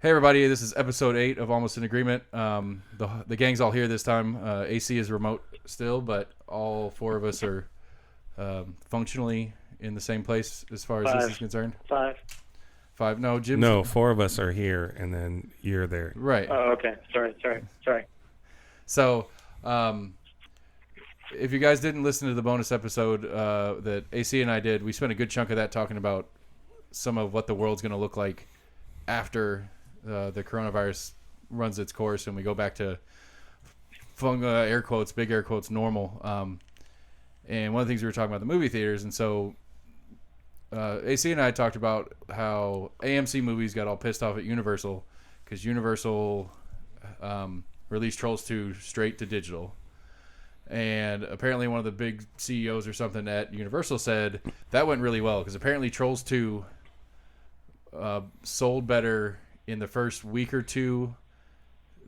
Hey everybody, this is episode 8 of Almost in Agreement. The gang's all here this time. AC is remote still, but all 4 of us are functionally in the same place as far as this is concerned. Five. No, Jim's... No, 4 of us are here, and then you're there. Right. Oh, okay. Sorry. So, if you guys didn't listen to the bonus episode that AC and I did, we spent a good chunk of that talking about some of what the world's going to look like after the coronavirus runs its course and we go back to air quotes, big air quotes, normal. And one of the things we were talking about the movie theaters, and so AC and I talked about how AMC movies got all pissed off at Universal because Universal released Trolls 2 straight to digital. And apparently one of the big CEOs or something at Universal said that went really well because apparently Trolls 2 sold better in the first week or two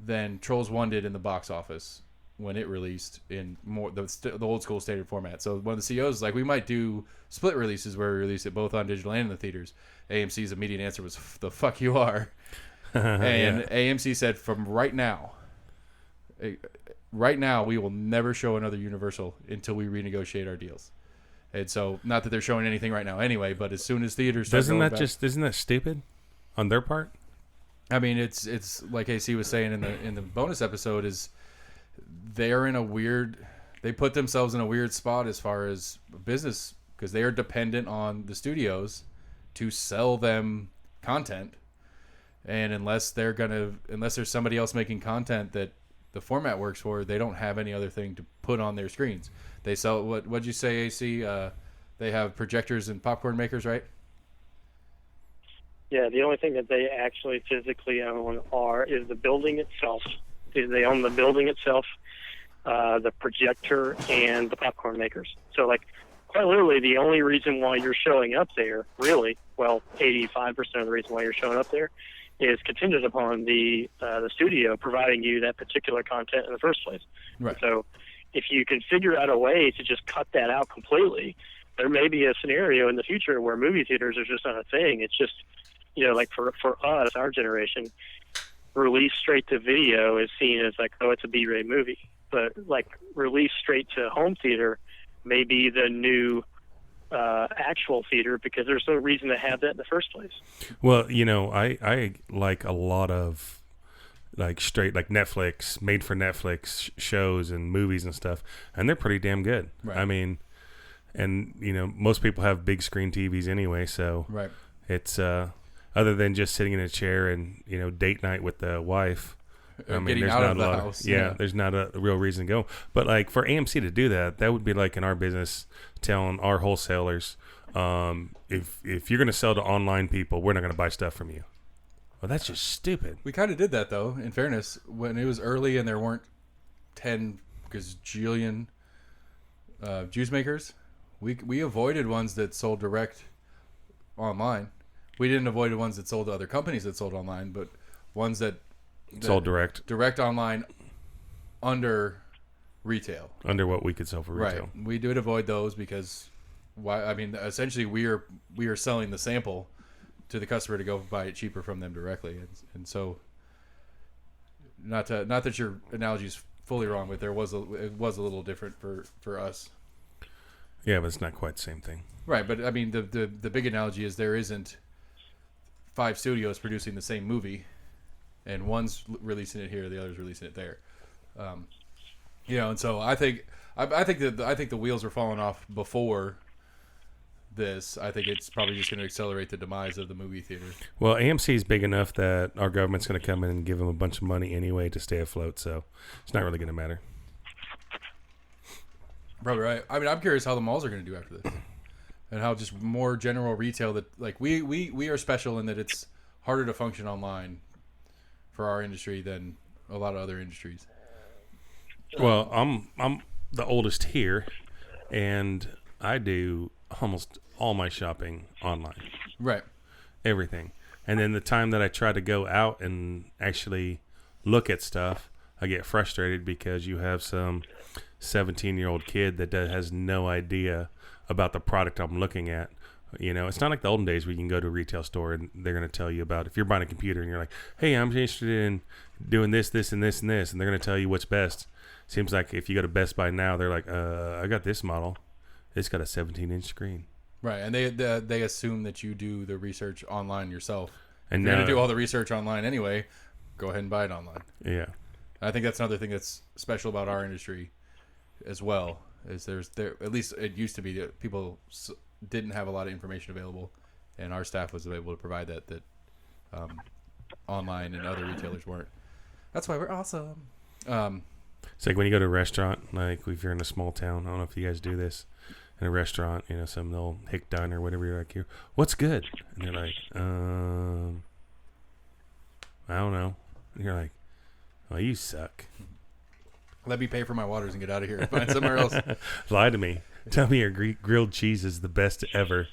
than Trolls 1 did in the box office when it released in more the old school standard format. So one of the CEOs is like, we might do split releases where we release it both on digital and in the theaters. AMC's immediate answer was, the fuck you are. And yeah. AMC said, from right now, we will never show another Universal until we renegotiate our deals. And so, not that they're showing anything right now anyway, but as soon as theaters start isn't that stupid on their part? I mean, it's like AC was saying in the bonus episode, is they're in a weird, they put themselves in a weird spot as far as business because they are dependent on the studios to sell them content, and unless there's somebody else making content that the format works for, they don't have any other thing to put on their screens. They sell what'd you say, AC? They have projectors and popcorn makers, right? Yeah, the only thing that they actually physically own is the building itself. They own the building itself, the projector, and the popcorn makers. So, like, quite literally, the only reason why you're showing up there, really, well, 85% of the reason why you're showing up there is contingent upon the studio providing you that particular content in the first place. Right. So if you can figure out a way to just cut that out completely, there may be a scenario in the future where movie theaters are just not a thing. It's just, like for us, our generation, release straight to video is seen as like, oh, it's a B-rate movie. But like release straight to home theater may be the new actual theater because there's no reason to have that in the first place. Well, I like a lot of like straight like Netflix, made for Netflix shows and movies and stuff, and they're pretty damn good. Right. I mean, and most people have big screen TVs anyway, so right. It's other than just sitting in a chair and date night with the wife. I mean, there's not a lot of, there's not a real reason to go. But like for AMC to do that would be like in our business telling our wholesalers, if you're going to sell to online people, we're not going to buy stuff from you. Well, that's just stupid. We kind of did that though. In fairness, when it was early and there weren't 10 gazillion juice makers, we avoided ones that sold direct online. We didn't avoid the ones that sold to other companies that sold online, but ones that sold direct online under retail, under what we could sell for retail. Right. We did avoid those because essentially we are selling the sample to the customer to go buy it cheaper from them directly, and so not that your analogy is fully wrong, but it was a little different for us. Yeah, but it's not quite the same thing. Right, but I mean the big analogy is there isn't 5 studios producing the same movie, and one's releasing it here, the other's releasing it there. And so I think the wheels were falling off before this. I think it's probably just going to accelerate the demise of the movie theater. Well, AMC is big enough that our government's going to come in and give them a bunch of money anyway to stay afloat, so it's not really going to matter. Probably right. I mean, I'm curious how the malls are going to do after this, and how just more general retail that like we are special in that it's harder to function online for our industry than a lot of other industries. Well, I'm the oldest here, and I do almost all my shopping online. Right. Everything. And then the time that I try to go out and actually look at stuff, I get frustrated because you have some 17-year-old kid that has no idea about the product I'm looking at, It's not like the olden days where you can go to a retail store and they're going to tell you about, if you're buying a computer and you're like, hey, I'm interested in doing this, this, and this, and this, and they're going to tell you what's best. Seems like if you go to Best Buy now, they're like, I got this model. It's got a 17-inch screen. Right, and they assume that you do the research online yourself. And you're going to do all the research online anyway, go ahead and buy it online. Yeah. I think that's another thing that's special about our industry as well, is there at least it used to be that people didn't have a lot of information available, and our staff was able to provide that online and other retailers weren't. That's why we're awesome. It's like when you go to a restaurant, like if you're in a small town, I don't know if you guys do this, in a restaurant, some little hick dine or whatever, you're like, what's good? And they're like, I don't know. And you're like, well, you suck. Let me pay for my waters and get out of here and find somewhere else. Lie to me. Tell me your grilled cheese is the best ever.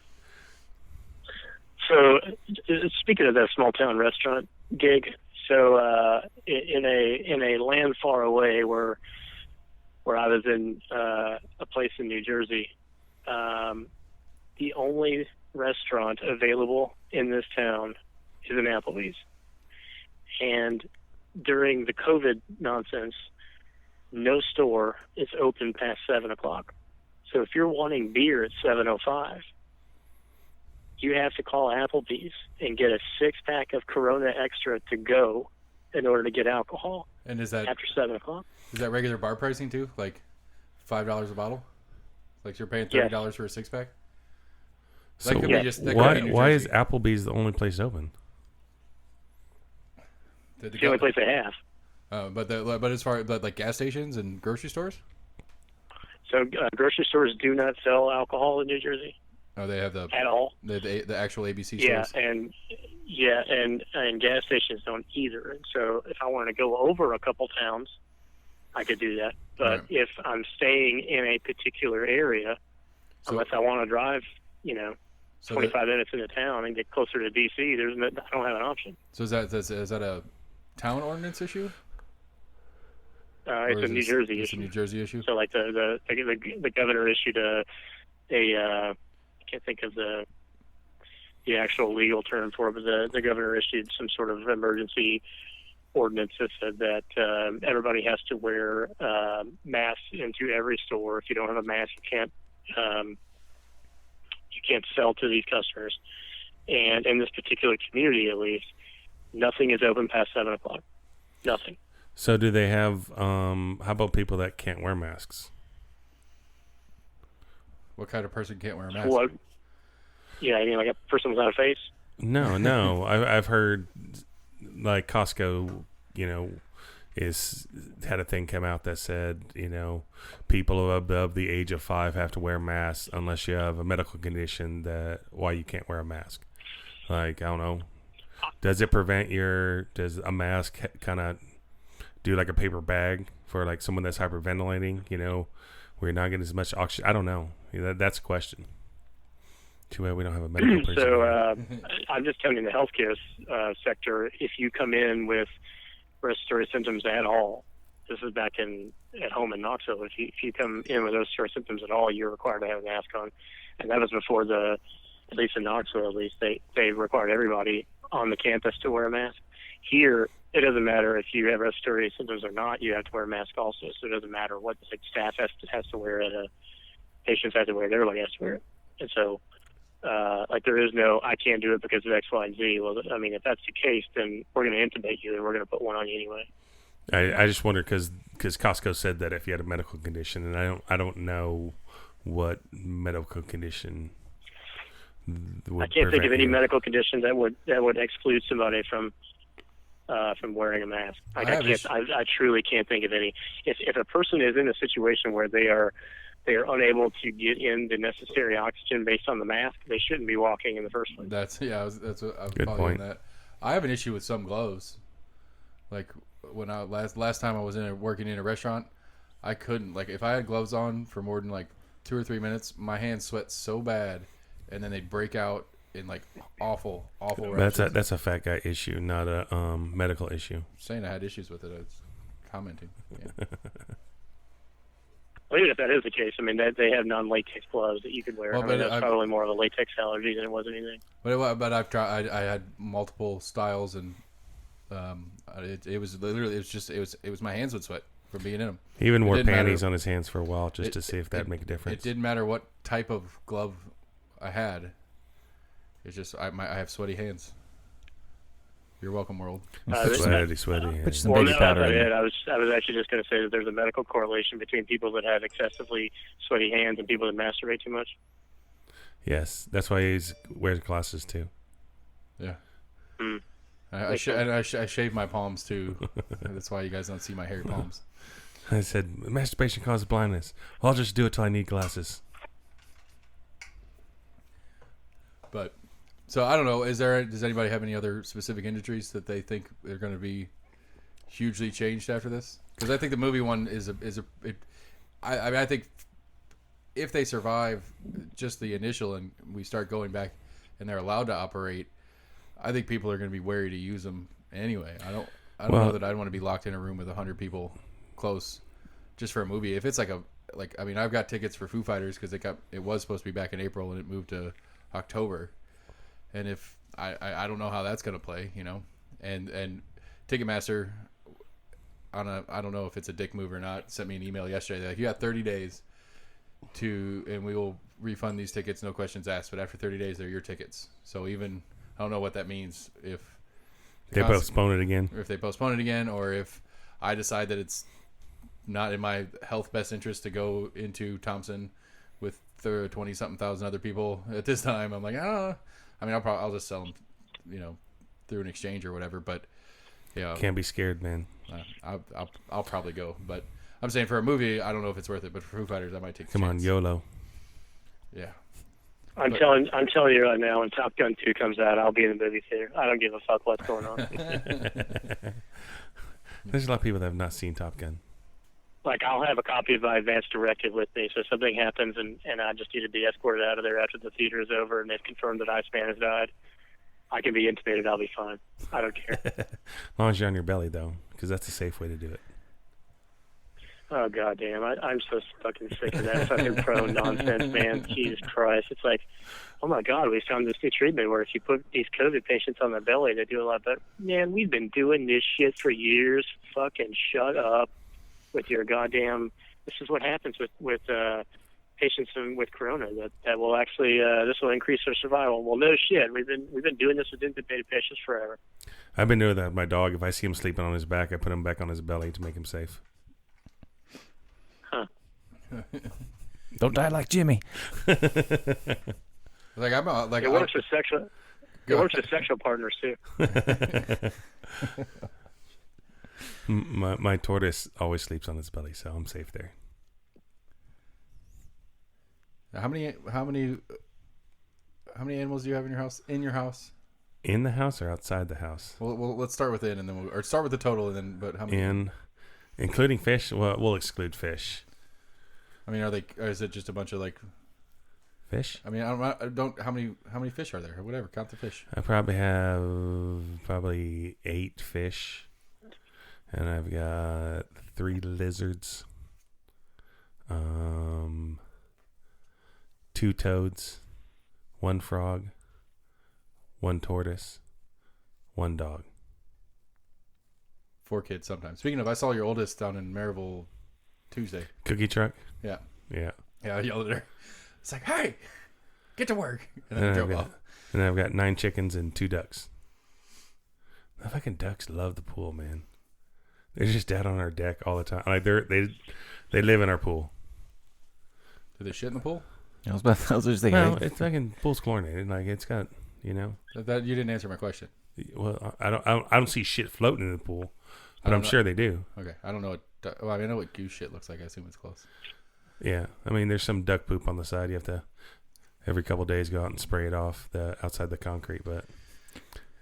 So, speaking of that small town restaurant gig, so in a land far away where I was in a place in New Jersey, the only restaurant available in this town is an Applebee's, and during the COVID nonsense, no store is open past 7 o'clock. So if you're wanting beer at 7:05, you have to call Applebee's and get a 6-pack of Corona Extra to go in order to get alcohol. And is that after 7 o'clock? Is that regular bar pricing too? Like $5 a bottle? Like you're paying $30 for a 6-pack? So why is Applebee's the only place open? It's the only place they have. But as far as like gas stations and grocery stores? So grocery stores do not sell alcohol in New Jersey. Oh, they have at all. The actual ABC stores. Yeah, and gas stations don't either. And so if I want to go over a couple towns, I could do that. But if I'm staying in a particular area, unless I want to drive, 25 minutes into town and get closer to DC, I don't have an option. So is that a town ordinance issue? It's a New Jersey issue. It's a New Jersey issue. So like the governor issued a I can't think of the actual legal term for it, but the governor issued some sort of emergency ordinance that said that everybody has to wear masks into every store. If you don't have a mask, you can't sell to these customers. And in this particular community, at least, nothing is open past 7 o'clock. Nothing. So do they have, how about people that can't wear masks? What kind of person can't wear a mask? What? Yeah, I mean like a person without a face? No. I've heard, like Costco, had a thing come out that said, people above the age of 5 have to wear masks unless you have a medical condition why you can't wear a mask. Like, I don't know. Does a mask kind of do like a paper bag for like someone that's hyperventilating, where you're not getting as much oxygen? I don't know. That's a question. Too bad we don't have a medical person. So I'm just telling you, the healthcare sector, if you come in with respiratory symptoms at all, this is back at home in Knoxville, if you come in with those respiratory symptoms at all, you're required to have a mask on. And that was before at least in Knoxville, at least, they required everybody on the campus to wear a mask. Here, it doesn't matter if you have respiratory symptoms or not, you have to wear a mask also. So it doesn't matter what the staff has to wear it, patients have to wear it, everybody has to wear it. And so, there is no, I can't do it because of X, Y, and Z. Well, I mean, if that's the case, then we're going to intubate you and we're going to put one on you anyway. I just wonder because Costco said that if you had a medical condition, and I don't know what medical condition would I can't think of any you. medical condition that would exclude somebody from wearing a mask. I truly can't think of any. If a person is in a situation where they are unable to get in the necessary oxygen based on the mask, they shouldn't be walking in the first place. That's what I was Good point. that. I have an issue with some gloves. Like when I last time I was working in a restaurant, I couldn't, like, if I had gloves on for more than like 2 or 3 minutes, my hands sweat so bad, and then they'd break out in like awful rashes. That's a fat guy issue, not a medical issue. Saying I had issues with it, I was commenting. Yeah. Well, even if that is the case, I mean, they have non-latex gloves that you could wear. Well, I mean, that's probably more of a latex allergy than it was anything. But I've tried. I had multiple styles, and it was literally it was my hands would sweat from being in them. He even wore panties on his hands for a while just to see if that'd make a difference. It didn't matter what type of glove I had. It's just I have sweaty hands. You're welcome, world. Sweaty. Put some baby powder in. I was actually just going to say that there's a medical correlation between people that have excessively sweaty hands and people that masturbate too much. Yes, that's why he wears glasses too. Yeah. I shave my palms too. That's why you guys don't see my hairy palms. I said masturbation causes blindness. I'll just do it till I need glasses. But. So I don't know. Does anybody have any other specific industries that they think are going to be hugely changed after this? Because I think the movie one I think if they survive just the initial and we start going back and they're allowed to operate, I think people are going to be wary to use them anyway. I don't know that I'd want to be locked in a room with 100 people close just for a movie. If it's I've got tickets for Foo Fighters because it was supposed to be back in April and it moved to October. And if I don't know how that's going to play, and Ticketmaster I don't know if it's a dick move or not, sent me an email yesterday that you got 30 days and we will refund these tickets, no questions asked. But after 30 days, they're your tickets. So I don't know what that means if they postpone it again, or if they postpone it again, or if I decide that it's not in my health best interest to go into Thompson with 20-something thousand other people at this time. I'm like, I mean, I'll just sell them, through an exchange or whatever. But yeah, can't be scared, man. I'll probably go. But I'm saying for a movie, I don't know if it's worth it. But for Foo Fighters, I might take. Come on, YOLO. Yeah. I'm telling you right now, when Top Gun 2 comes out, I'll be in the movie theater. I don't give a fuck what's going on. There's a lot of people that have not seen Top Gun. Like, I'll have a copy of my advance directive with me, so if something happens and I just need to be escorted out of there after the theater is over and they've confirmed that Iceman has died, I can be intubated. I'll be fine. I don't care. As long as you're on your belly, though, because that's a safe way to do it. Oh, goddamn. I'm so fucking sick of that fucking pro nonsense, man. Jesus Christ. It's like, oh, my God, we found this new treatment where if you put these COVID patients on their belly, they do a lot better. Man, we've been doing this shit for years. Fucking shut up with your goddamn. This is what happens with patients with corona. That will actually this will increase their survival. Well, no shit. We've been doing this with intubated patients forever. I've been doing that with my dog. If I see him sleeping on his back, I put him back on his belly to make him safe. Huh. Don't die like Jimmy. It works with sexual. It works with sexual partners too. My tortoise always sleeps on his belly, so I'm safe there. How many animals do you have in your house? In the house or outside the house? Well, let's start with and then or start with the total, and then. But how many? Including fish. Well, we'll exclude fish. I mean, or is it just a bunch of fish? I mean, I don't. How many fish are there? Or whatever. Count the fish. I probably have 8 fish, and I've got 3 lizards, 2 toads, 1 frog, 1 tortoise, 1 dog. 4 kids sometimes. Speaking of, I saw your oldest down in Maryville Tuesday. Cookie truck? Yeah. Yeah. Yeah, I yelled at her. It's like, hey, get to work. And then I drove off. And then I've got 9 chickens and 2 ducks. The fucking ducks love the pool, man. They're just out on our deck all the time. Like they live in our pool. Do they shit in the pool? I was just thinking. No, it's fucking pool's chlorinated. Like it's got, That you didn't answer my question. Well, I don't see shit floating in the pool, but I'm sure they do. Okay, I don't know I know what goose shit looks like. I assume it's close. Yeah, I mean, there's some duck poop on the side. You have to every couple of days go out and spray it off outside the concrete, but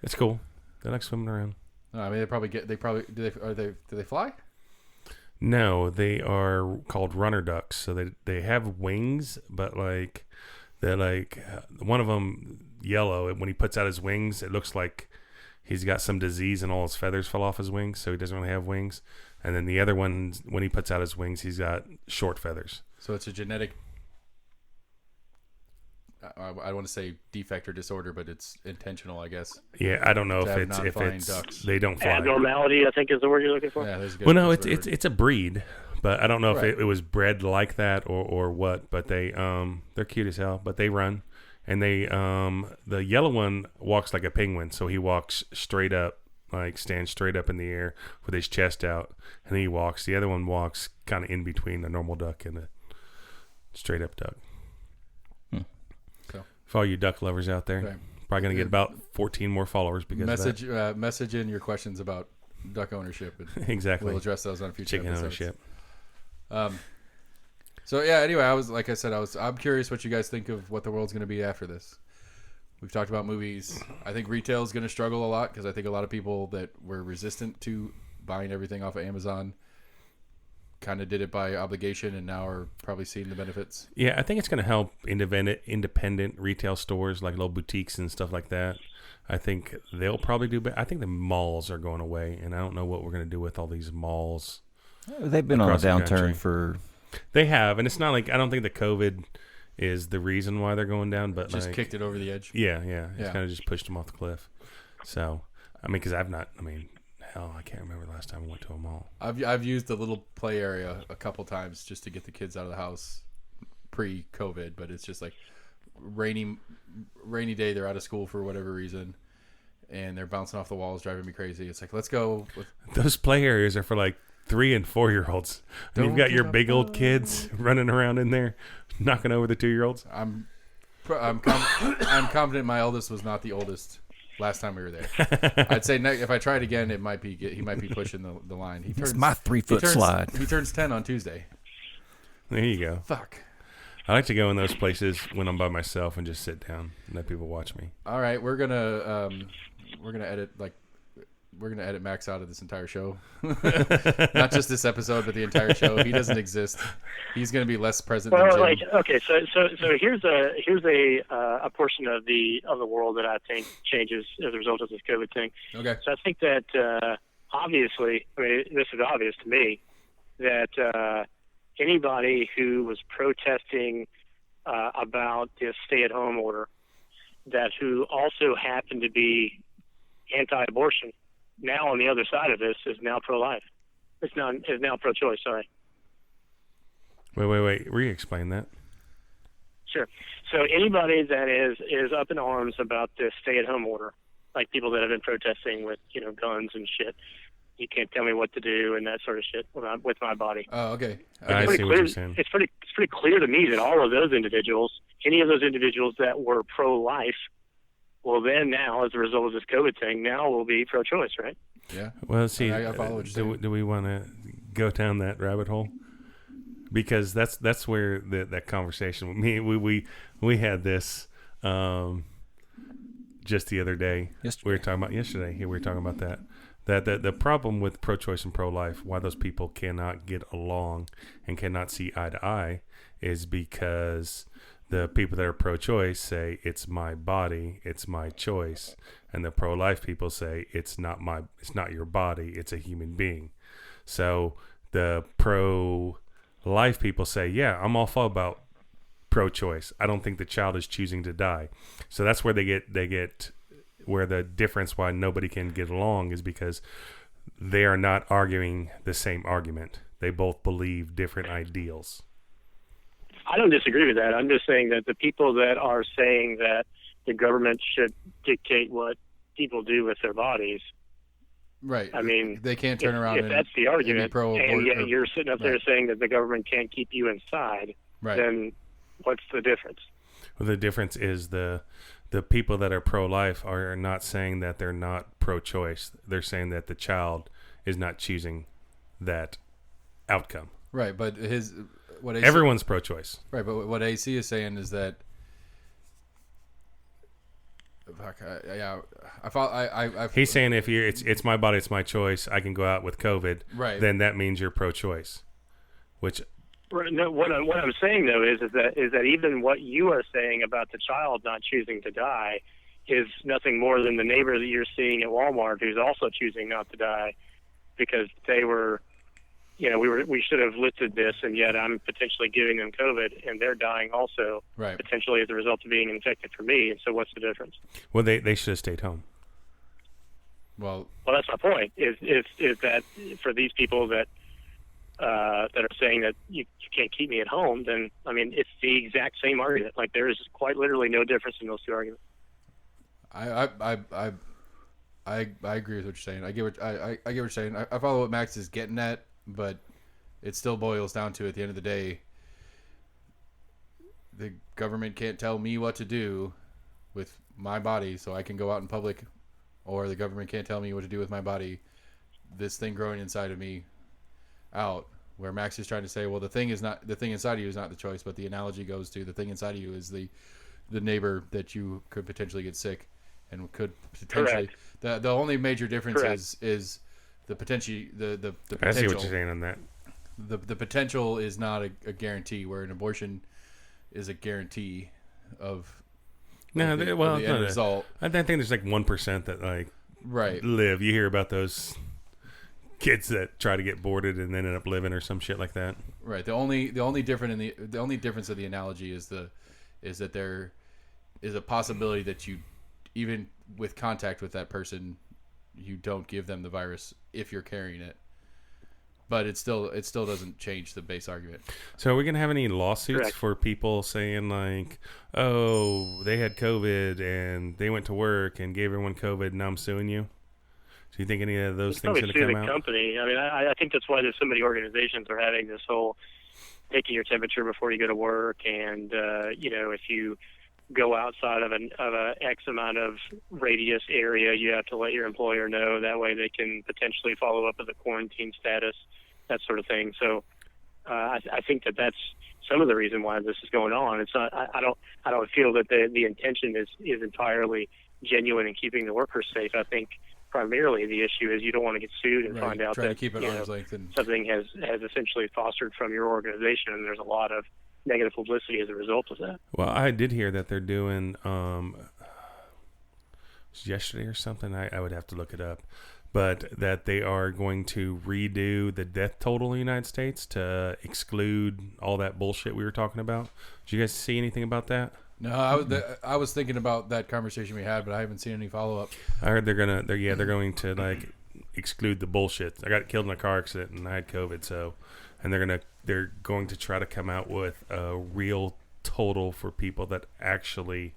it's cool. They like swimming around. No, I mean, do they fly? No, they are called runner ducks. So they have wings, but they're one of them yellow. And when he puts out his wings, it looks like he's got some disease and all his feathers fell off his wings, so he doesn't really have wings. And then the other one, when he puts out his wings, he's got short feathers. So it's a genetic, I don't want to say defect or disorder, but it's intentional, I guess. Yeah, I don't know if it's ducks. they don't fly. Abnormality, I think, is the word you're looking for. Yeah, there's a good Well, no, it's a breed, but I don't know Right. if it was bred like that or what. But they're cute as hell. But they run, and the yellow one walks like a penguin, so he walks straight up, like stands straight up in the air with his chest out, and he walks. The other one walks kind of in between the normal duck and the straight up duck. So, for all you duck lovers out there, right. probably gonna get about 14 more followers because of that. Message in your questions about duck ownership, and Exactly. we'll address those on future Chicken episodes. ownership. So yeah. Anyway, I'm curious what you guys think of what the world's going to be after this. We've talked about movies. I think retail is going to struggle a lot because I think a lot of people that were resistant to buying everything off of Amazon kind of did it by obligation and now are probably seeing the benefits. Yeah, I think it's going to help independent retail stores like little boutiques and stuff like that. I think they'll probably do better. I think the malls are going away, and I don't know what we're going to do with all these malls. They've been on a downturn for... They have, and it's not like I don't think the COVID is the reason why they're going down, but Just kicked it over the edge. Yeah. It's kind of just pushed them off the cliff. So, I mean, because hell, I can't remember the last time I went to a mall. I've used the little play area a couple times just to get the kids out of the house pre-COVID, but it's just like rainy day. They're out of school for whatever reason, and they're bouncing off the walls, driving me crazy. It's like, let's go. Those play areas are for like 3 and 4 year olds. And you've got your big old kids running around in there, knocking over the 2-year-olds. I'm confident my eldest was not the oldest last time we were there. I'd say if I tried again, he might be pushing the line. It's my 3-foot slide. He turns 10 on Tuesday. There you go. Fuck. I like to go in those places when I'm by myself and just sit down and let people watch me. All right, we're gonna edit Max out of this entire show. Not just this episode, but the entire show. He doesn't exist. He's going to be less present than Jim. So here's a portion of the world that I think changes as a result of this COVID thing. Okay. So I think that obviously, I mean, this is obvious to me, that anybody who was protesting about this stay-at-home order, who also happened to be anti-abortion, now on the other side of this is now pro-life. Is now pro-choice. Sorry. Wait. Re-explain that. Sure. So anybody that is up in arms about this stay-at-home order, like people that have been protesting with guns and shit, you can't tell me what to do and that sort of shit with my body. Oh, okay. I see what you're saying. It's pretty clear to me that all of those individuals, any of those individuals that were pro-life, well, then now, as a result of this COVID thing, now will be pro-choice, right? Yeah. Well, see, I follow what you're saying. do we want to go down that rabbit hole? Because that's where that conversation. We had this just the other day. Yesterday. We were talking about yesterday. We were talking about that the problem with pro-choice and pro-life, why those people cannot get along and cannot see eye to eye, is because the people that are pro-choice say it's my body, it's my choice, and the pro-life people say it's not your body, it's a human being. So the pro-life people say, yeah, I'm all about pro-choice. I don't think the child is choosing to die. So that's where they get where the difference why nobody can get along is because they are not arguing the same argument. They both believe different ideals. I don't disagree with that. I'm just saying that the people that are saying that the government should dictate what people do with their bodies. Right. I mean, they can't turn around. If that's the argument, and yet you're sitting up there right. saying that the government can't keep you inside, right. Then what's the difference? Well, the difference is the people that are pro-life are not saying that they're not pro-choice. They're saying that the child is not choosing that outcome. Right, but everyone's pro-choice. Right, but what AC is saying is that he's saying if it's my body, it's my choice. I can go out with COVID. Right. Then that means you're pro-choice. Which. No, what I'm saying though is that even what you are saying about the child not choosing to die is nothing more than the neighbor that you're seeing at Walmart who's also choosing not to die because they were, we should have listed this, and yet I'm potentially giving them COVID, and they're dying also, right, potentially as a result of being infected for me. And so what's the difference? Well, they should have stayed home. Well, that's my point. Is that for these people that are saying that you can't keep me at home, then I mean it's the exact same argument. Like there is quite literally no difference in those two arguments. I agree with what you're saying. I get what you're saying. I follow what Max is getting at, but it still boils down to, at the end of the day, the government can't tell me what to do with my body so I can go out in public, or the government can't tell me what to do with my body, this thing growing inside of me, out. Where Max is trying to say, well, the thing inside of you is not the choice, but the analogy goes to the thing inside of you is the neighbor that you could potentially get sick and could potentially. The only major difference is the potential. The potential. I see what you're saying on that. The potential is not a guarantee, where an abortion is a guarantee of. No, the end result. I think there's like 1% that right live. You hear about those kids that try to get boarded and then end up living or some shit like that. Right. The only difference of the analogy is that there is a possibility that you, even with contact with that person, you don't give them the virus if you're carrying it. But it still doesn't change the base argument. So are we going to have any lawsuits for people saying like, oh, they had COVID and they went to work and gave everyone COVID and now I'm suing you? Do you think any of those things are going to come out? Company. I mean, I think that's why there's so many organizations are having this whole taking your temperature before you go to work, and if you go outside of a X amount of radius area, you have to let your employer know. That way, they can potentially follow up with a quarantine status, that sort of thing. So, I think that's some of the reason why this is going on. It's not. I don't feel that the intention is entirely genuine in keeping the workers safe. I think primarily the issue is you don't want to get sued and find out that something has essentially fostered from your organization, and there's a lot of negative publicity as a result of that. Well, I did hear that they're doing yesterday or something. I would have to look it up, but that they are going to redo the death total in the United States to exclude all that bullshit we were talking about. Did you guys see anything about that? No, I was thinking about that conversation we had, but I haven't seen any follow up. I heard they're going to like exclude the bullshit. I got killed in a car accident and I had COVID, and they're going to try to come out with a real total for people that actually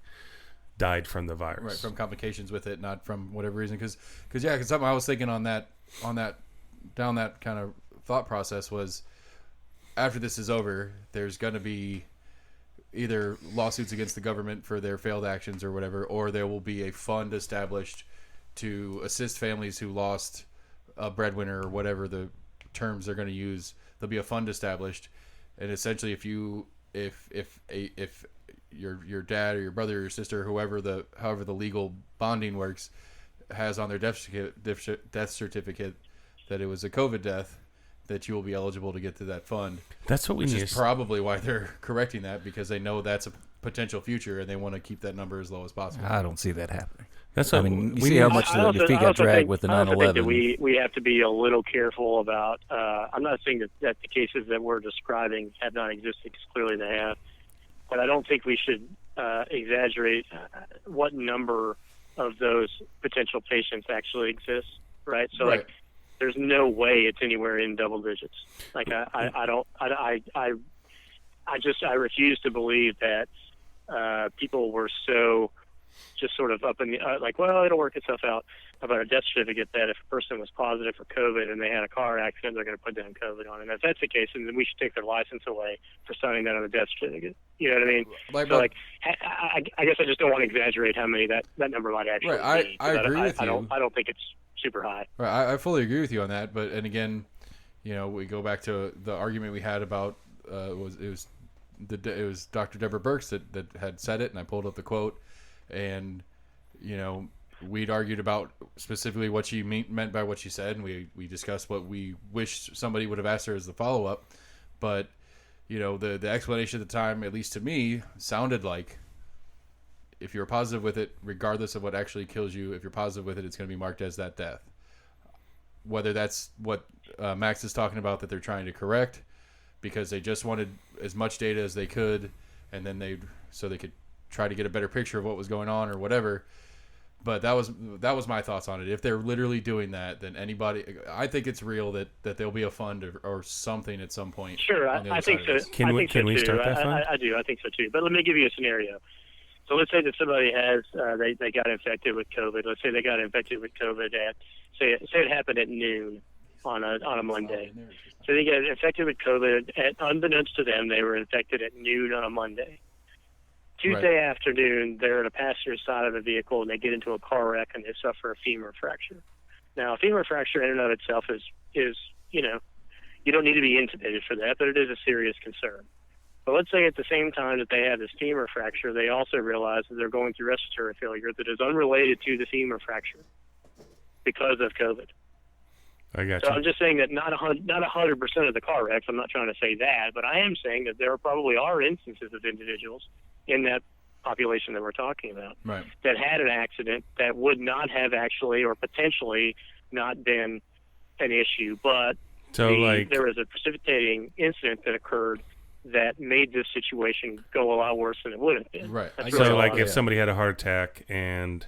died from the virus, right? From complications with it, not from whatever reason. Because something I was thinking on that down that kind of thought process was, after this is over, there's going to be either lawsuits against the government for their failed actions or whatever, or there will be a fund established to assist families who lost a breadwinner or whatever the terms they're going to use. There'll be a fund established, and essentially, if your dad or your brother or your sister, however the legal bonding works, has on their death certificate that it was a COVID death, that you will be eligible to get to that fund. That's what we need. Which is probably why they're correcting that, because they know that's a potential future and they want to keep that number as low as possible. I don't see that happening. That's what you see how much your feet got dragged with the 9/11. I think that we have to be a little careful about. I'm not saying that the cases that we're describing have not existed, because clearly they have, but I don't think we should exaggerate what number of those potential patients actually exist. Right. So right. Like, there's no way it's anywhere in double digits. Like I refuse to believe that people were so just sort of up in the like, well, it'll work itself out about a death certificate, that if a person was positive for COVID and they had a car accident, they're going to put down COVID on it. And if that's the case, then we should take their license away for signing that on the death certificate. You know what I mean? I guess I just don't want to exaggerate how many that number might actually be. I agree with you. I don't think it's super high. Right, I fully agree with you on that. But and again, we go back to the argument we had about it was Dr. Deborah Birx that had said it, and I pulled up the quote, and we'd argued about specifically what she meant by what she said, and we discussed what we wish somebody would have asked her as the follow up. But the explanation at the time, at least to me, sounded like if you're positive with it, regardless of what actually kills you, if you're positive with it, it's going to be marked as that death. Whether that's what Max is talking about that they're trying to correct because they just wanted as much data as they could, and then they could try to get a better picture of what was going on or whatever. But that was my thoughts on it. If they're literally doing that, then I think it's real that there'll be a fund or something at some point. Sure, I think so. Can we start that fund? I do. I think so too. But let me give you a scenario. So let's say that somebody has they got infected with COVID. Let's say they got infected with COVID at say it happened at noon on a Monday. So they get infected with COVID unbeknownst to them, they were infected at noon on a Monday. Tuesday afternoon, they're in a passenger side of a vehicle and they get into a car wreck and they suffer a femur fracture. Now, a femur fracture in and of itself is you don't need to be intubated for that, but it is a serious concern. But let's say at the same time that they have this femur fracture, they also realize that they're going through respiratory failure that is unrelated to the femur fracture because of COVID. I got so you. I'm just saying that not 100% of the car wrecks. I'm not trying to say that, but I am saying that there probably are instances of individuals in that population that we're talking about that had an accident that would not have actually or potentially not been an issue, but there was a precipitating incident that occurred that made this situation go a lot worse than it would have been. Right. So if somebody had a heart attack, and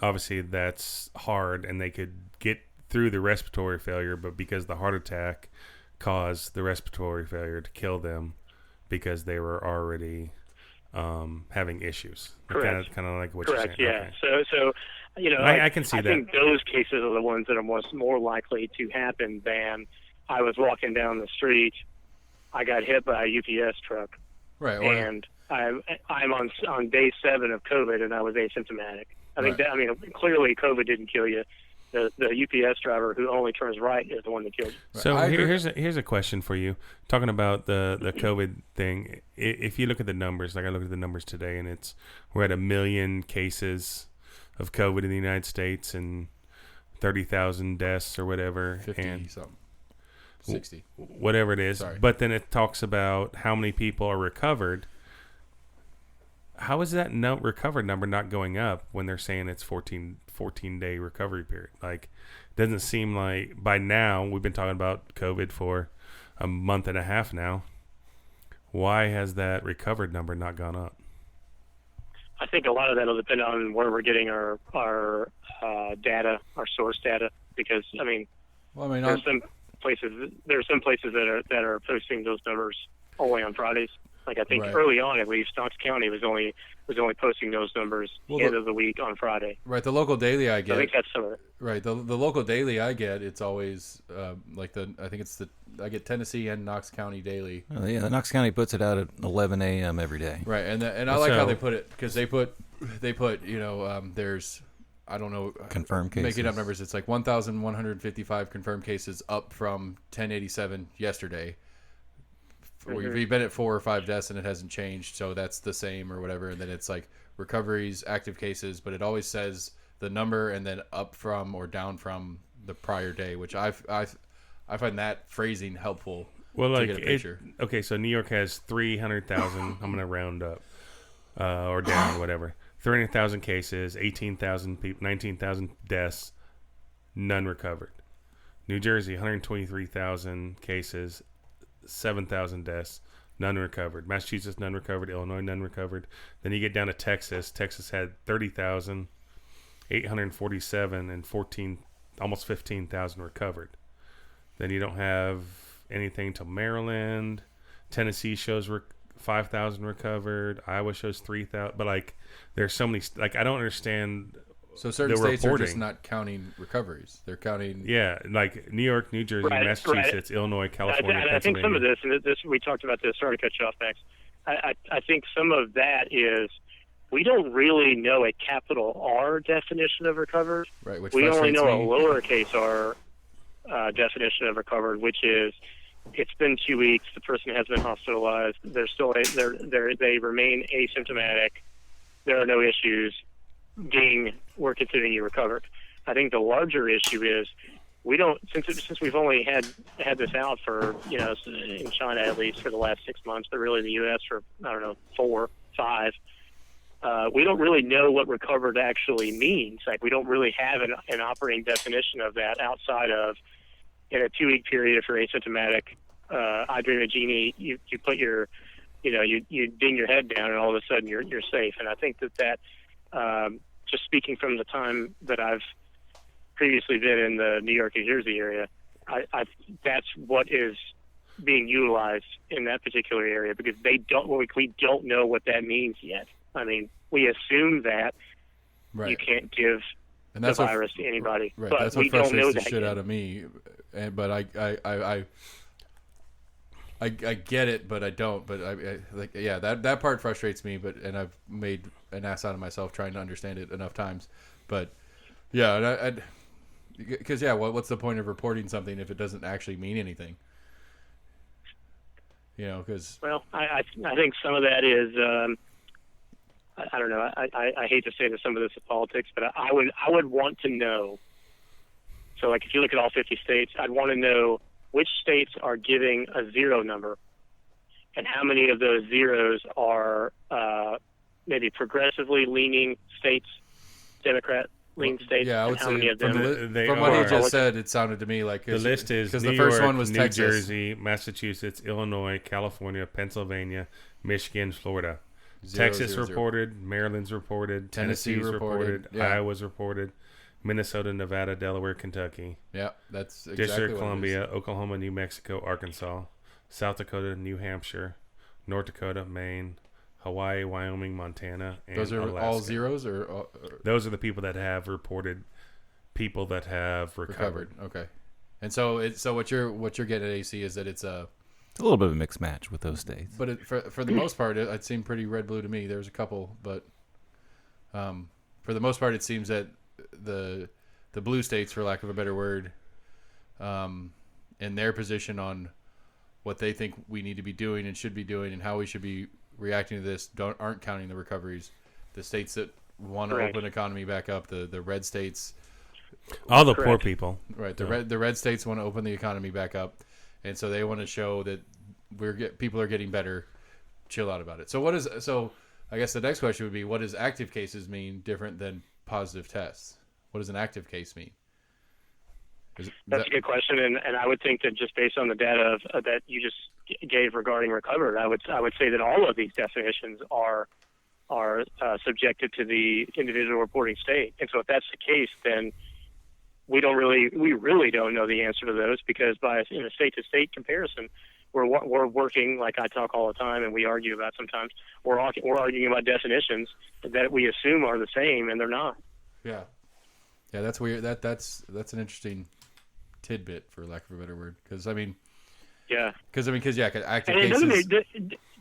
obviously that's hard, and they could get through the respiratory failure, but because the heart attack caused the respiratory failure to kill them because they were already having issues. Correct. Kind of like what Correct, you're saying. Yeah. Okay. So I can see I think those cases are the ones that are more likely to happen than I was walking down the street, I got hit by a UPS truck, and I'm on day 7 of COVID, and I was asymptomatic. I think clearly COVID didn't kill you. The UPS driver who only turns right is the one that killed you. So here's a question for you. Talking about the COVID thing, if you look at the numbers, like I looked at the numbers today, and we're at 1 million cases of COVID in the United States and 30,000 deaths or whatever, 50 and something, 60, whatever it is. Sorry. But then it talks about how many people are recovered. How is that recovered number not going up when they're saying it's 14-day recovery period? Like, it doesn't seem like by now, we've been talking about COVID for a month and a half now. Why has that recovered number not gone up? I think a lot of that will depend on where we're getting our data, our source data, because there are some places that are posting those numbers only on Fridays. Like I think early on, at least, Knox County was only posting those numbers end of the week on Friday. Right, the local daily I get. I think that's some of it. Right, the local daily I get, it's always I get Tennessee and Knox County daily. The Knox County puts it out at 11 a.m. every day. Right, and I like how they put it because they put there's I don't know confirmed cases. Making up numbers, it's like 1,155 confirmed cases up from 1087 yesterday. We've been at 4 or 5 deaths and it hasn't changed, so that's the same or whatever. And then it's like recoveries, active cases, but it always says the number and then up from or down from the prior day, which I find that phrasing helpful. Well, to get a picture. So New York has 300,000. I'm going to round up or down, whatever. 300,000 cases, 18,000 people, 19,000 deaths, none recovered. New Jersey, 123,000 cases. 7,000 deaths, none recovered. Massachusetts, none recovered. Illinois, none recovered. Then you get down to Texas. Texas had 30,847 and almost 15,000 recovered. Then you don't have anything till Maryland. Tennessee shows 5,000 recovered. Iowa shows 3,000. But there's so many. I don't understand. So certain states are just not counting recoveries. They're counting... Yeah, like New York, New Jersey, Massachusetts, Illinois, California, I think some of this, and this we talked about this, sorry to cut you off, Max. I think some of that is we don't really know a capital R definition of recovered. Right, which we only know a lowercase r definition of recovered, which is it's been 2 weeks, the person has been hospitalized, they remain asymptomatic, there are no issues, we're considering you recovered. I think the larger issue is we don't, since we've only had this out for, in China at least for the last 6 months, but really the U.S. for, 4, 5, we don't really know what recovered actually means. Like, we don't really have an operating definition of that outside of, in a 2-week period, if you're asymptomatic, I Dream of Jeannie, you put your, you ding your head down, and all of a sudden you're safe. And I think that just speaking from the time that I've previously been in the New York, New Jersey area, that's what is being utilized in that particular area, because we don't know what that means yet. I mean, we assume that you can't give the virus to anybody, right? But that's what we don't know frustrates the that shit yet. out of me. But I get it, but I don't. But that part frustrates me. And I've made an ass out of myself trying to understand it enough times. But yeah, because what's the point of reporting something if it doesn't actually mean anything? Because I think some of that is I don't know. I hate to say that some of this is politics, but I would want to know. So, like, if you look at all 50 states, I'd want to know which states are giving a zero number, and how many of those zeros are maybe progressively leaning states, Democrat-leaning states. Yeah, I would and how say many of them from what he just said, it sounded to me like the list is because New the first York, one was New Texas. Jersey, Massachusetts, Illinois, California, Pennsylvania, Michigan, Florida. Texas reported, Maryland's reported, Tennessee's reported, Iowa's reported, Minnesota, Nevada, Delaware, Kentucky. Yeah, that's exactly District what Columbia, Oklahoma, New Mexico, Arkansas, South Dakota, New Hampshire, North Dakota, Maine, Hawaii, Wyoming, Montana, and those are Alaska. all zeros, or those are the people that have reported people that have recovered. Okay, and so what you're getting at, AC, is that it's a little bit of a mixed match with those states. But for the most part, it seemed pretty red blue to me. There's a couple, but for the most part, it seems that the blue states, for lack of a better word, in their position on what they think we need to be doing and should be doing and how we should be reacting to this aren't counting the recoveries. The states that want to open economy back up, the red states, all the poor people, right? The red states want to open the economy back up, and so they want to show that people are getting better. Chill out about it. So I guess the next question would be, what does active cases mean different than positive tests? What does an active case mean? That's a good question, and I would think that just based on the data that you just gave regarding recovered, I would say that all of these definitions are subjected to the individual reporting state. And so if that's the case, then we really don't know the answer to those, because in a state-to-state comparison, we're working, like I talk all the time and we argue about sometimes, we're arguing about definitions that we assume are the same, and they're not. Yeah, that's weird. That's an interesting tidbit, for lack of a better word, because active cases.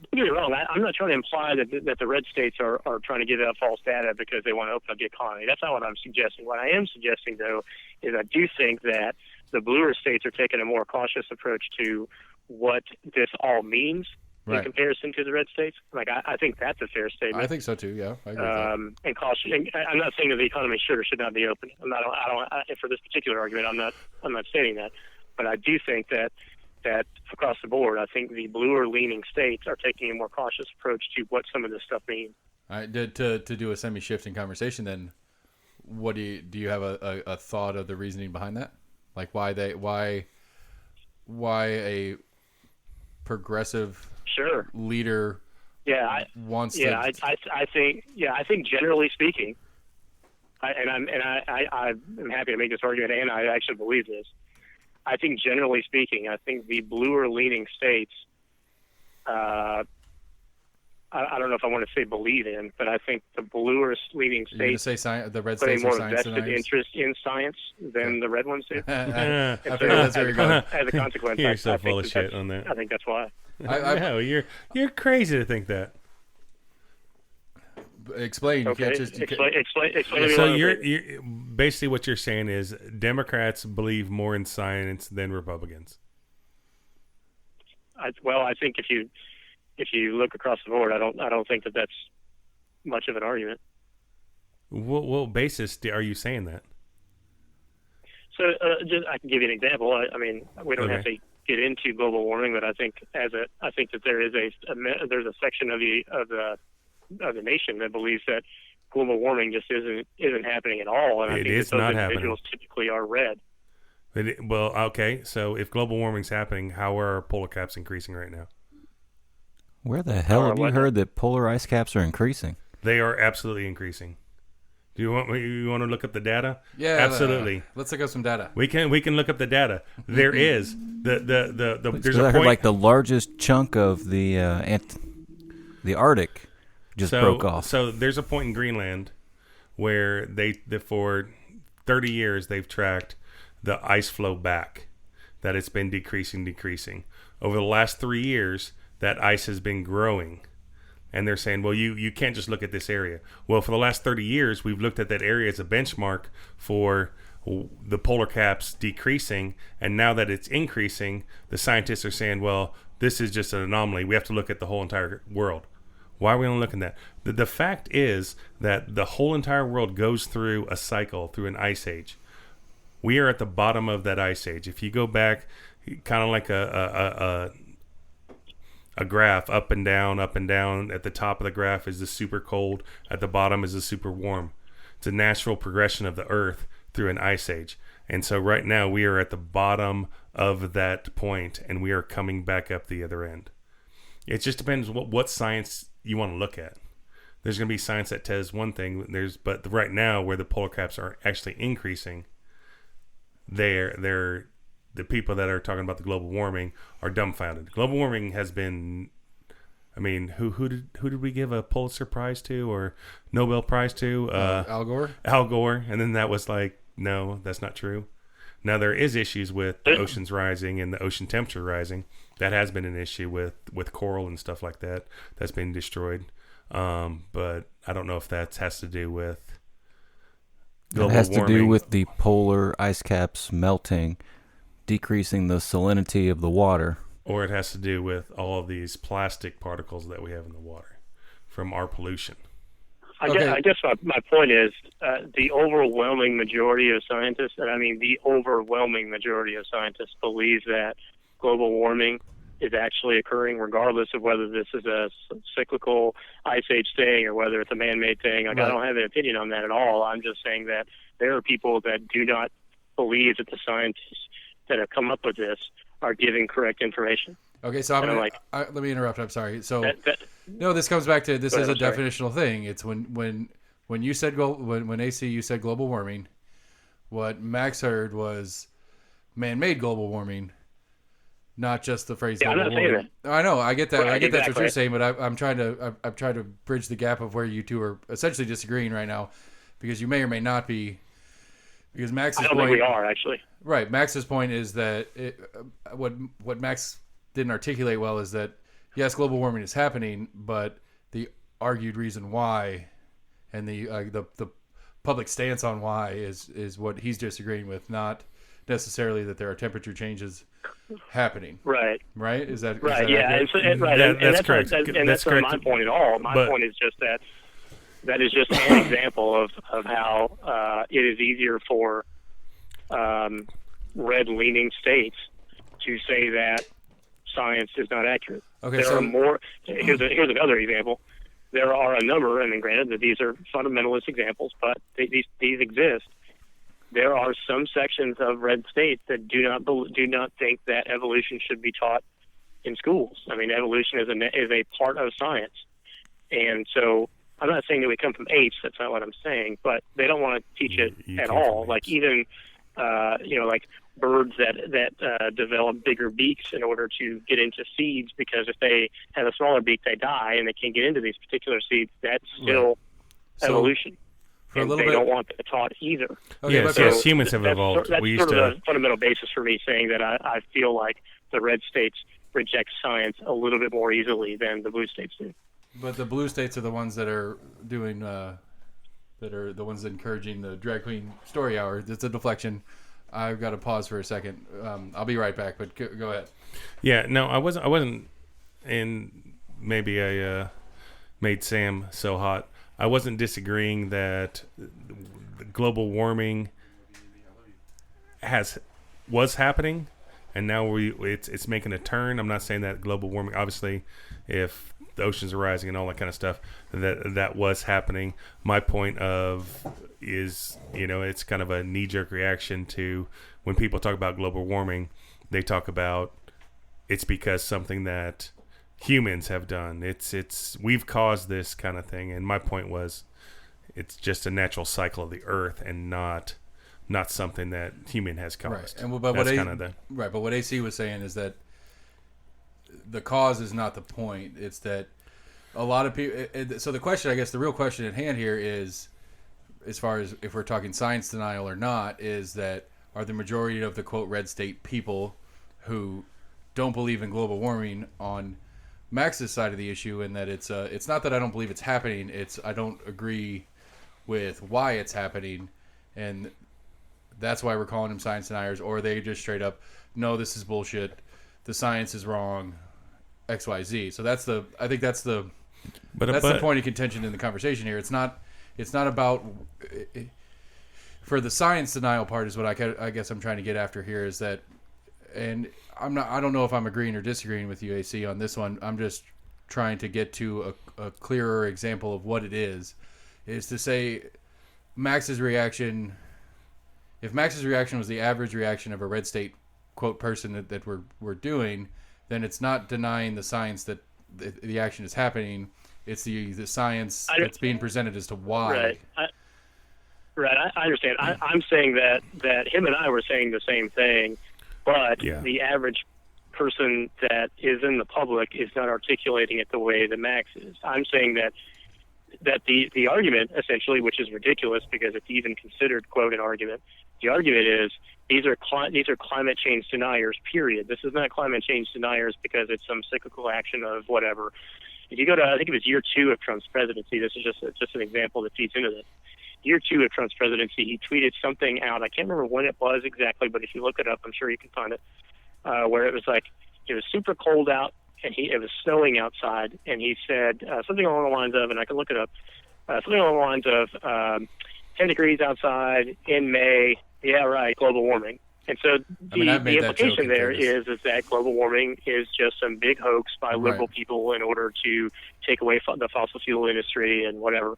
Don't get me wrong. I'm not trying to imply that the red states are trying to give out false data because they want to open up the economy. That's not what I'm suggesting. What I am suggesting, though, is I do think that the bluer states are taking a more cautious approach to what this all means in comparison to the red states. Like, I think that's a fair statement. I think so too. Yeah, I agree with that. And caution. And I'm not saying that the economy should or should not be open. For this particular argument, I'm not stating that. But I do think that across the board, I think the bluer leaning states are taking a more cautious approach to what some of this stuff means. All right, to do a semi-shifting conversation, then, what do you have a thought of the reasoning behind that? Like, why a progressive leader wants to? I think generally speaking, I'm happy to make this argument, and I actually believe this. I think generally speaking, I think the bluer leaning states, I don't know if I want to say believe in, but I think the bluer leaning states the red put a states more are vested interest in science than the red ones do. I figured that's where you're going. As a consequence, you're so full of shit on that. I think that's why. No, you're crazy to think that. Explain. You can't just explain. So you're basically what you're saying is Democrats believe more in science than Republicans. I think if you look across the board, I don't think that that's much of an argument. What basis are you saying that? So I can give you an example. I mean, we don't have to get into global warming, but I think that there is there's a section of the of the nation that believes that global warming just isn't happening at all, and I think that those individuals typically are red. Well, okay, so if global warming's happening, how are our polar caps increasing right now? Where the hell have you heard that polar ice caps are increasing? They are absolutely increasing. Do you want to look up the data? Yeah, absolutely. Let's look up some data. We can look up the data. There is there's a point. Like the largest chunk of the Arctic just broke off. So there's a point in Greenland where for 30 years they've tracked the ice flow back, that it's been decreasing. Over the last 3 years, that ice has been growing. And they're saying, well, you can't just look at this area. Well, for the last 30 years, we've looked at that area as a benchmark for the polar caps decreasing. And now that it's increasing, the scientists are saying, well, this is just an anomaly. We have to look at the whole entire world. Why are we only looking at that? The fact is that the whole entire world goes through a cycle, through an ice age. We are at the bottom of that ice age. If you go back, kind of like a graph, up and down. At the top of the graph is the super cold. At the bottom is the super warm. It's a natural progression of the Earth through an ice age. And so right now we are at the bottom of that point, and we are coming back up the other end. It just depends what science you want to look at. There's going to be science that says one thing. But right now, where the polar caps are actually increasing, they're the people that are talking about the global warming are dumbfounded. Global warming has been, I mean, who did we give a Pulitzer Prize to or Nobel Prize to? Al Gore. Al Gore, and then that was like, no, that's not true. Now there is issues with the oceans rising and the ocean temperature rising. That has been an issue with coral and stuff like that. That's been destroyed. But I don't know if that has to do with global warming. It has to do with the polar ice caps melting, decreasing the salinity of the water. Or it has to do with all of these plastic particles that we have in the water from our pollution. I guess my point is the overwhelming majority of scientists, and I mean the overwhelming majority of scientists, believe that global warming is actually occurring regardless of whether this is a cyclical ice age thing or whether it's a man-made thing. Like, right. I don't have an opinion on that at all. I'm just saying that there are people that do not believe that the scientists that have come up with this are giving correct information. Okay, so let me interrupt. I'm sorry. So no, this comes back to this is a definitional thing. It's when you said when AC you said global warming, what Max heard was man-made global warming, not just the phrase global warming. I know, I get that. Right, I get that's what you're saying, but I'm trying to bridge the gap of where you two are essentially disagreeing right now, because you may or may not be. Because Max's I don't think we are actually. Right, Max's point is that what Max didn't articulate well is that yes, global warming is happening, but the argued reason why and the public stance on why is what he's disagreeing with, not necessarily that there are temperature changes happening. Right. Right? Is that right? Is that yeah, right. That's correct. That's not my point at all. My point is just that is just an example of how it is easier for red-leaning states to say that science is not accurate. Okay, there are more. Here's another example. There are a number, and granted that these are fundamentalist examples, but these exist. There are some sections of red states that do not think that evolution should be taught in schools. I mean, evolution is a part of science, and so I'm not saying that we come from apes. That's not what I'm saying. But they don't want to teach it at all. Like even like birds that develop bigger beaks in order to get into seeds, because if they have a smaller beak, they die and they can't get into these particular seeds. That's still evolution. And they don't want that taught either. Okay, yes, humans have evolved. That's sort of the fundamental basis for me saying that I feel like the red states reject science a little bit more easily than the blue states do. But the blue states are the ones that are doing, that are the ones encouraging the drag queen story hour. It's a deflection. I've got to pause for a second. I'll be right back, but go ahead. Yeah, no, I wasn't, and maybe I made Sam so hot. I wasn't disagreeing that global warming was happening, and now it's making a turn. I'm not saying that global warming, obviously, if the oceans are rising and all that kind of stuff, that was happening. My point is, it's kind of a knee-jerk reaction to when people talk about global warming, they talk about it's because something that humans have done. We've caused this kind of thing. And my point was, it's just a natural cycle of the earth and not something that human has caused. Right. But what AC was saying is that the cause is not the point. It's that a lot of people. So the question, I guess, the real question at hand here is, as far as if we're talking science denial or not, is that are the majority of the quote red state people who don't believe in global warming on Max's side of the issue, and that it's not that I don't believe it's happening. It's I don't agree with why it's happening, and that's why we're calling them science deniers, or they just straight up, no, this is bullshit. The science is wrong. XYZ. So I think that's the point of contention in the conversation here. It's not about for the science denial part is what I guess I'm trying to get after here is that, and I don't know if I'm agreeing or disagreeing with you, AC, on this one. I'm just trying to get to a clearer example of what it is to say Max's reaction. If Max's reaction was the average reaction of a red state quote person that we're doing, then it's not denying the science that the action is happening. It's the science that's being presented as to why. Right. I understand. I'm saying that him and I were saying the same thing, but the average person that is in the public is not articulating it the way that Max is. I'm saying that the argument, essentially, which is ridiculous because it's even considered, quote, an argument, the argument is these are climate change deniers, period. This is not climate change deniers because it's some cyclical action of whatever. If you go to, I think it was year 2 of Trump's presidency, this is just an example that feeds into this. Year 2 of Trump's presidency, he tweeted something out. I can't remember when it was exactly, but if you look it up, I'm sure you can find it, where it was like, it was super cold out, and it was snowing outside, and he said something along the lines of, and I can look it up, something along the lines of 10 degrees outside in May, yeah, right, global warming. And so the implication there is that global warming is just some big hoax by liberal people in order to take away the fossil fuel industry and whatever.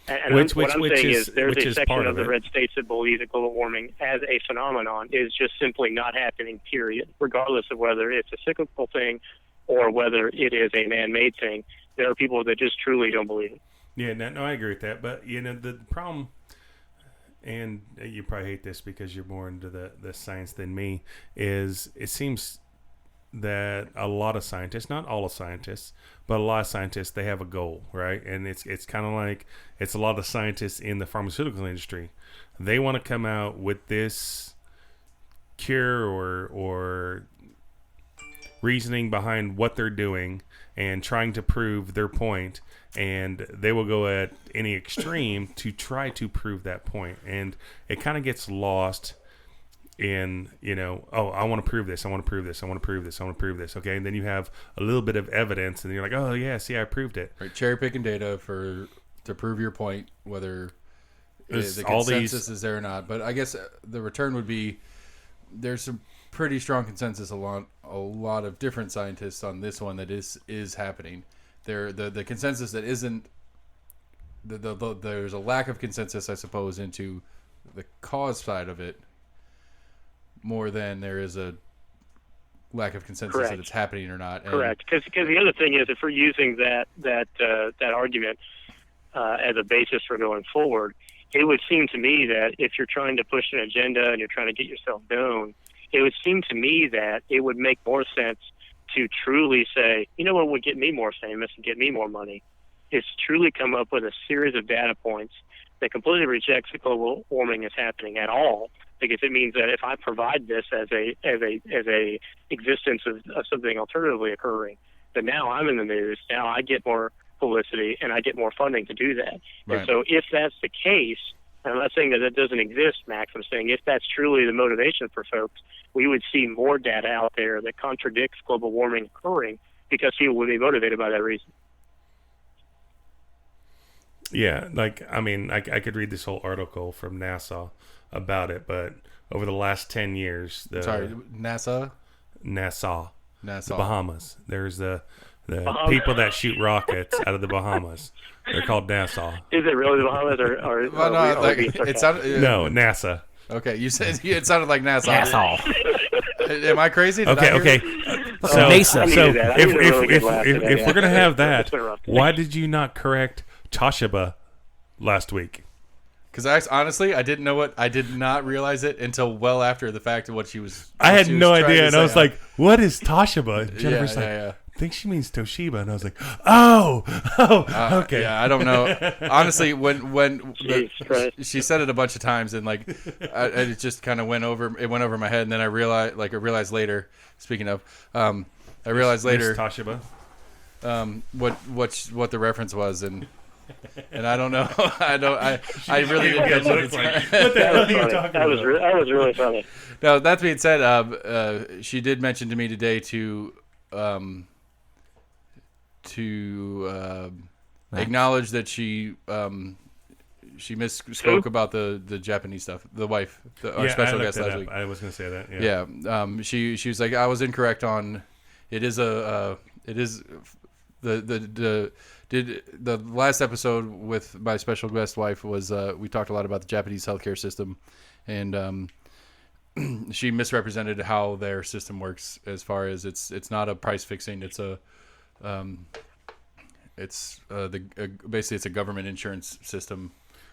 And what I'm saying is there's a section of the red states that believe that global warming as a phenomenon is just simply not happening, period, regardless of whether it's a cyclical thing or whether it is a man-made thing. There are people that just truly don't believe it. Yeah, no, I agree with that. But, the problem, and you probably hate this because you're more into the science than me, is it seems that a lot of scientists, not all of scientists, but a lot of scientists, they have a goal, right? And it's kind of like it's a lot of scientists in the pharmaceutical industry. They want to come out with this cure or reasoning behind what they're doing and trying to prove their point, and they will go at any extreme to try to prove that point. And it kind of gets lost in, I want to prove this, I want to prove this, I want to prove this, I want to prove this. Okay, and then you have a little bit of evidence, and you're like, oh yeah, see, I proved it. Right, cherry picking data to prove your point, whether the consensus is there or not. But I guess the return would be there's some pretty strong consensus a lot of different scientists on this one that is happening. The consensus that isn't there's a lack of consensus, I suppose, into the cause side of it, more than there is a lack of consensus that it's happening or not. Correct. Because the other thing is, if we're using that argument as a basis for going forward, it would seem to me that if you're trying to push an agenda and you're trying to get yourself known, it would seem to me that it would make more sense to truly say, what would get me more famous and get me more money is truly come up with a series of data points that completely rejects that global warming is happening at all. Because it means that if I provide this as a existence of something alternatively occurring, then now I'm in the news. Now I get more publicity and I get more funding to do that. Right. And so if that's the case, and I'm not saying that doesn't exist, Max, I'm saying if that's truly the motivation for folks, we would see more data out there that contradicts global warming occurring because people would be motivated by that reason. Yeah, I could read this whole article from NASA about it, but over the last 10 years... NASA, the Bahamas. There's The people that shoot rockets out of the Bahamas. They're called Nassau. Is it really the Bahamas or well, no, NASA. Okay, you said it sounded like NASA. Nassau. Am I crazy? Okay. So NASA. So if we're gonna have that, why did you not correct Toshiba last week? Because honestly, I didn't know what. I did not realize it until well after the fact of what she was. I had no idea, and I was like, "What is Toshiba?" And Jennifer's yeah. I think she means Toshiba, and I was like, "Oh, okay." Yeah, I don't know. Honestly, when she said it a bunch of times, and like, it just kind of went over my head, and then I realized later. Speaking of, I realized later Toshiba, what the reference was, and I don't know. I really didn't catch it. What the hell are you talking about? That was really funny. Now, that being said, she did mention to me today to acknowledge that she misspoke about the Japanese stuff. The wife, our special guest last week. I was going to say that. Yeah. She was like, I was incorrect on. It is the last episode with my special guest wife was we talked a lot about the Japanese healthcare system, and she misrepresented how their system works as far as it's not a price fixing. It's basically it's a government insurance system.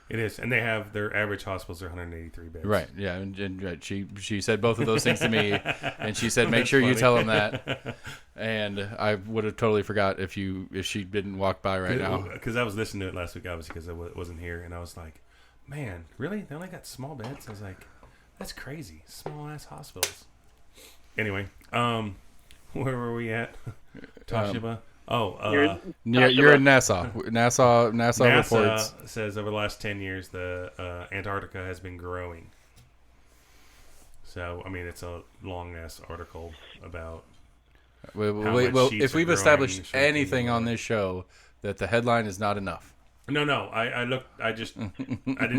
It is, and they have their average hospitals are 183 beds. Right. Yeah, and she said both of those things to me, and she said make sure you tell them that. And I would have totally forgot if she didn't walk by right now. Because I was listening to it last week, obviously, because I wasn't here, and I was like, man, really? They only got small beds? I was like, that's crazy. Small ass hospitals. Anyway, where were we at? Toshiba. You're in Nassau. NASA reports says over the last 10 years the Antarctica has been growing. So I mean it's a long ass article about. Well, if we've established anything on this show, that the headline is not enough. No. I looked. I did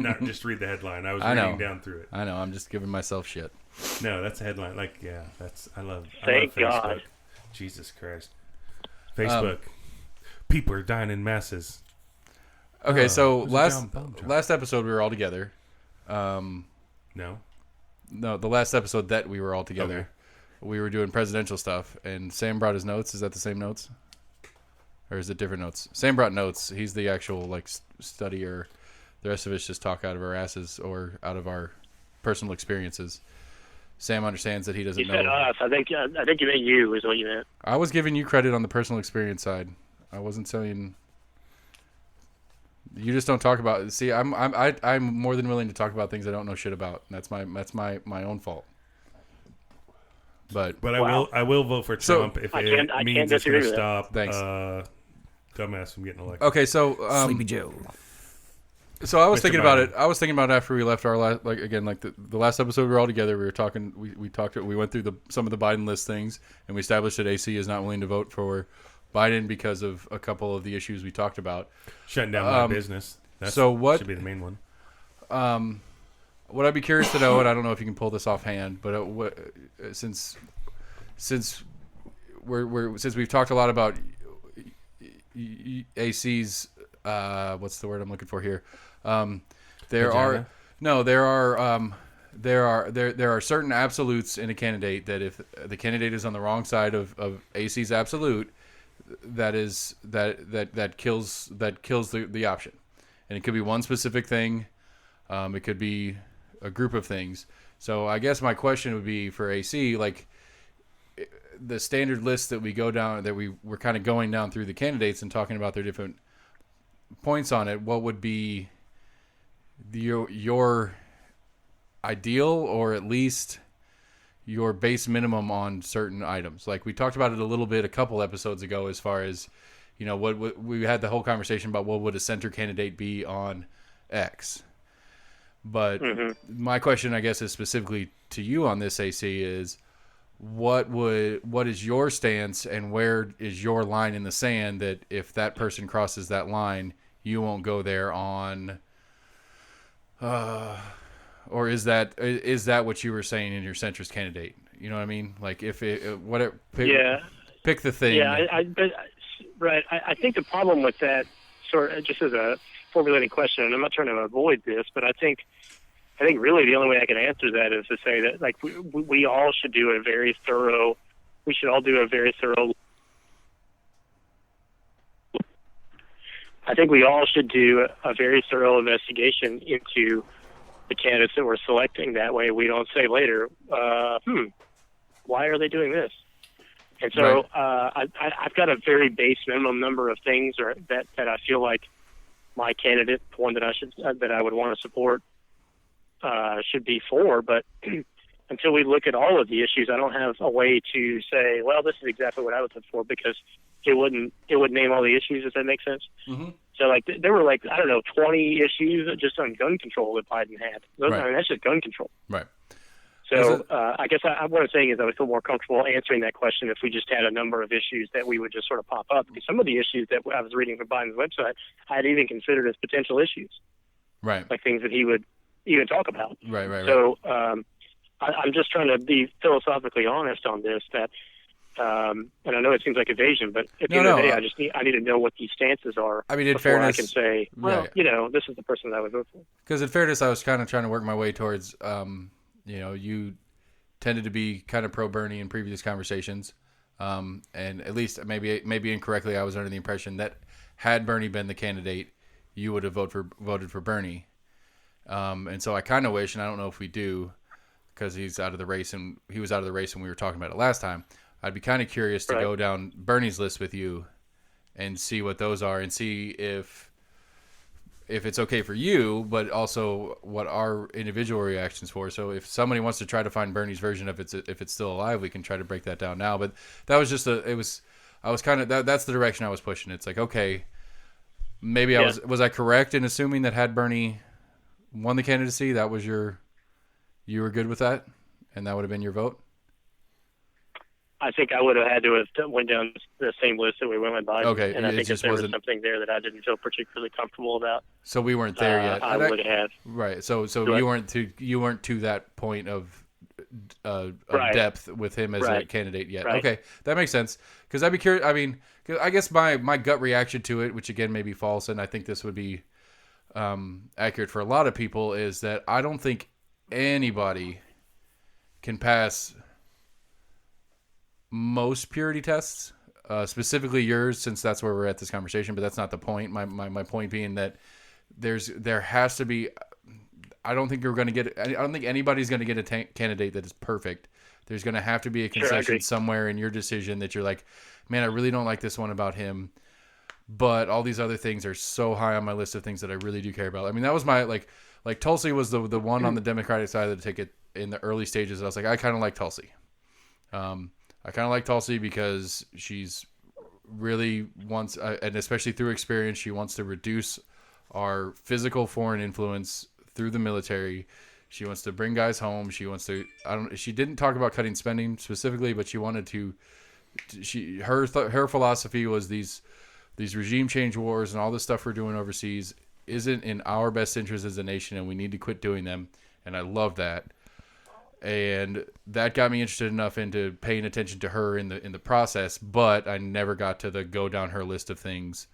not just read the headline. I was reading down through it. I know. I'm just giving myself shit. No, that's a headline. Like, yeah, I love Thank Facebook. God. Jesus Christ. Facebook. People are dying in masses. Okay, so last episode we were all together. No, the last episode that we were all together. Okay. We were doing presidential stuff, and Sam brought his notes. Is that the same notes? Or is it different notes? Sam brought notes. He's the actual studier. The rest of us just talk out of our asses or out of our personal experiences. Sam understands that he doesn't know. You said us. I think you meant you is what you meant. I was giving you credit on the personal experience side. I wasn't saying. You just don't talk about. See, I'm more than willing to talk about things I don't know shit about. That's my own fault. But I will vote for Trump if it means it's going to stop dumbass from getting elected. Okay, so Sleepy Joe. So I was thinking about it. I was thinking about after we left our last, the last episode we were all together. We were talking. We talked. We went through some of the Biden list things, and we established that AC is not willing to vote for Biden because of a couple of the issues we talked about. Shutting down my business. That should be the main one. What I'd be curious to know, and I don't know if you can pull this offhand, but since we've talked a lot about AC's what's the word I'm looking for here? There are certain absolutes in a candidate that if the candidate is on the wrong side of AC's absolute, that kills the option, and it could be one specific thing, it could be a group of things. So I guess my question would be for AC, like the standard list that we go down, that we're kind of going down through the candidates and talking about their different points on it. What would be your ideal, or at least your base minimum on certain items? Like we talked about it a little bit a couple episodes ago, as far as what we had the whole conversation about what would a center candidate be on X. But my question, I guess, is specifically to you on this, AC, is what is your stance, and where is your line in the sand that if that person crosses that line, you won't go there on, or is that what you were saying in your centrist candidate? You know what I mean? Like pick the thing. Yeah, right. I think the problem with that, sort of, just as a formulating question, and I'm not trying to avoid this, but I think really the only way I can answer that is to say that, like, we all should do a very thorough. We should all do a very thorough. I think we all should do a very thorough investigation into the candidates that we're selecting. That way, we don't say later, why are they doing this? And so I've got a very base minimum number of things that I feel like my candidate, the one that I would want to support, should be for. But until we look at all of the issues, I don't have a way to say, well, this is exactly what I would look for, because it wouldn't name all the issues, if that makes sense. Mm-hmm. So, like, there were, like, I don't know, 20 issues just on gun control that Biden had. I mean, that's just gun control. Right. So I guess what I'm saying is I would feel more comfortable answering that question if we just had a number of issues that we would just sort of pop up. Because some of the issues that I was reading from Biden's website, I had even considered as potential issues. Right. Like things that he would even talk about. Right. So I'm just trying to be philosophically honest on this, that and I know it seems like evasion, but at the end of the day, I need to know what these stances are. I mean, in before fairness, I can say, well, this is the person that I would vote for. Because in fairness, I was kind of trying to work my way towards, you tended to be kind of pro Bernie in previous conversations, and at least maybe incorrectly, I was under the impression that had Bernie been the candidate, you would have voted for Bernie, and so I kind of wish, and I don't know if we do, because he's out of the race, and he was out of the race, and we were talking about it last time. I'd be kind of curious to go down Bernie's list with you and see what those are, and see if it's okay for you, but also what our individual reactions for. So if somebody wants to try to find Bernie's version of it, if it's still alive, we can try to break that down now. But that was just that's the direction I was pushing. It's like, okay, maybe was I correct in assuming that had Bernie won the candidacy, that was you were good with that, and that would have been your vote? I think I would have had to have went down the same list that we went with Biden. Okay, and I think if there was something there that I didn't feel particularly comfortable about, so we weren't there yet. I would have. Right. So you weren't to that point of depth with him as a candidate yet. Right. Okay, that makes sense. Because I'd be curious. I mean, 'cause I guess my gut reaction to it, which again may be false, and I think this would be accurate for a lot of people, is that I don't think anybody can pass most purity tests, specifically yours, since that's where we're at this conversation, but that's not the point. My point being that there has to be, I don't think anybody's going to get a candidate that is perfect. There's going to have to be a concession somewhere in your decision that you're like, man, I really don't like this one about him, but all these other things are so high on my list of things that I really do care about. I mean, that was my, like Tulsi was the one on the Democratic side of the ticket in the early stages. I was like, I kind of like Tulsi. I kind of like Tulsi because she's really wants, and especially through experience, she wants to reduce our physical foreign influence through the military. She wants to bring guys home. She wants to, she didn't talk about cutting spending specifically, but she wanted to, her philosophy was these regime change wars and all this stuff we're doing overseas isn't in our best interest as a nation, and we need to quit doing them. And I love that. And that got me interested enough into paying attention to her in the process, but I never got to go down her list of things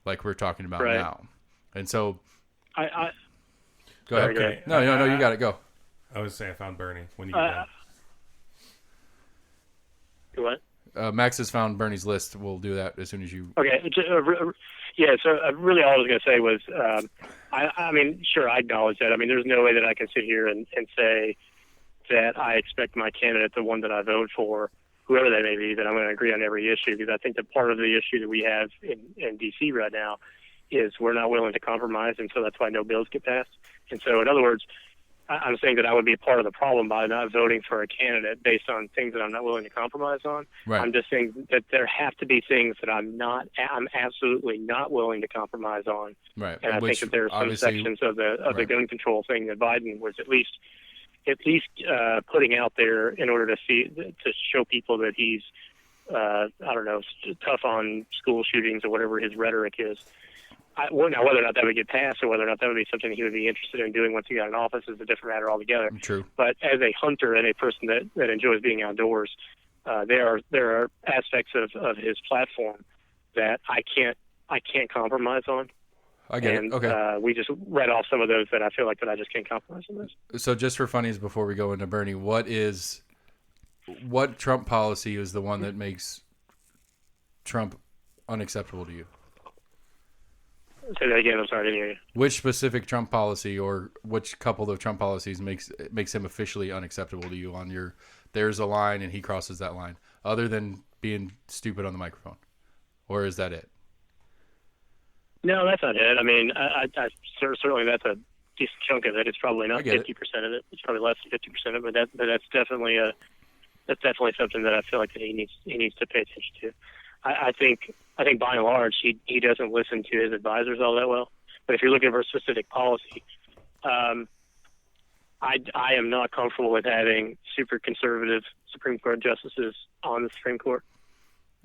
like we're talking about now. And so, go ahead. Okay. No, you got it. Go. I was saying I found Bernie when you get done. What? Max has found Bernie's list. We'll do that as soon as you. Okay. Yeah. So really, all I was going to say was, I mean, sure, I acknowledge that. I mean, there's no way that I can sit here and say that I expect my candidate, the one that I vote for, whoever that may be, that I'm going to agree on every issue, because I think that part of the issue that we have in D.C. right now is we're not willing to compromise, and so that's why no bills get passed. And so, in other words, I'm saying that I would be a part of the problem by not voting for a candidate based on things that I'm not willing to compromise on. Right. I'm just saying that there have to be things that I'm absolutely not willing to compromise on. Right. And I think that there are some sections of the gun control thing that Biden was at least putting out there in order to show people that he's tough on school shootings or whatever his rhetoric is. Now, whether or not that would get passed or whether or not that would be something he would be interested in doing once he got in office is a different matter altogether. True. But as a hunter and a person that enjoys being outdoors, there are aspects of his platform that I can't compromise on. I get it. Okay. We just read off some of those that I feel like that I just can't compromise on this. So just for funnies, before we go into Bernie, what Trump policy is the one that makes Trump unacceptable to you? Say that again. I'm sorry, I didn't hear you. Which specific Trump policy or which couple of Trump policies makes him officially unacceptable to you on your, there's a line and he crosses that line, other than being stupid on the microphone? Or is that it? No, that's not it. I mean, I certainly that's a decent chunk of it. It's probably not 50% of it. It's probably less than 50% of it. But that's definitely something that I feel like that he needs to pay attention to. I think by and large he doesn't listen to his advisors all that well. But if you're looking for a specific policy, I am not comfortable with having super conservative Supreme Court justices on the Supreme Court.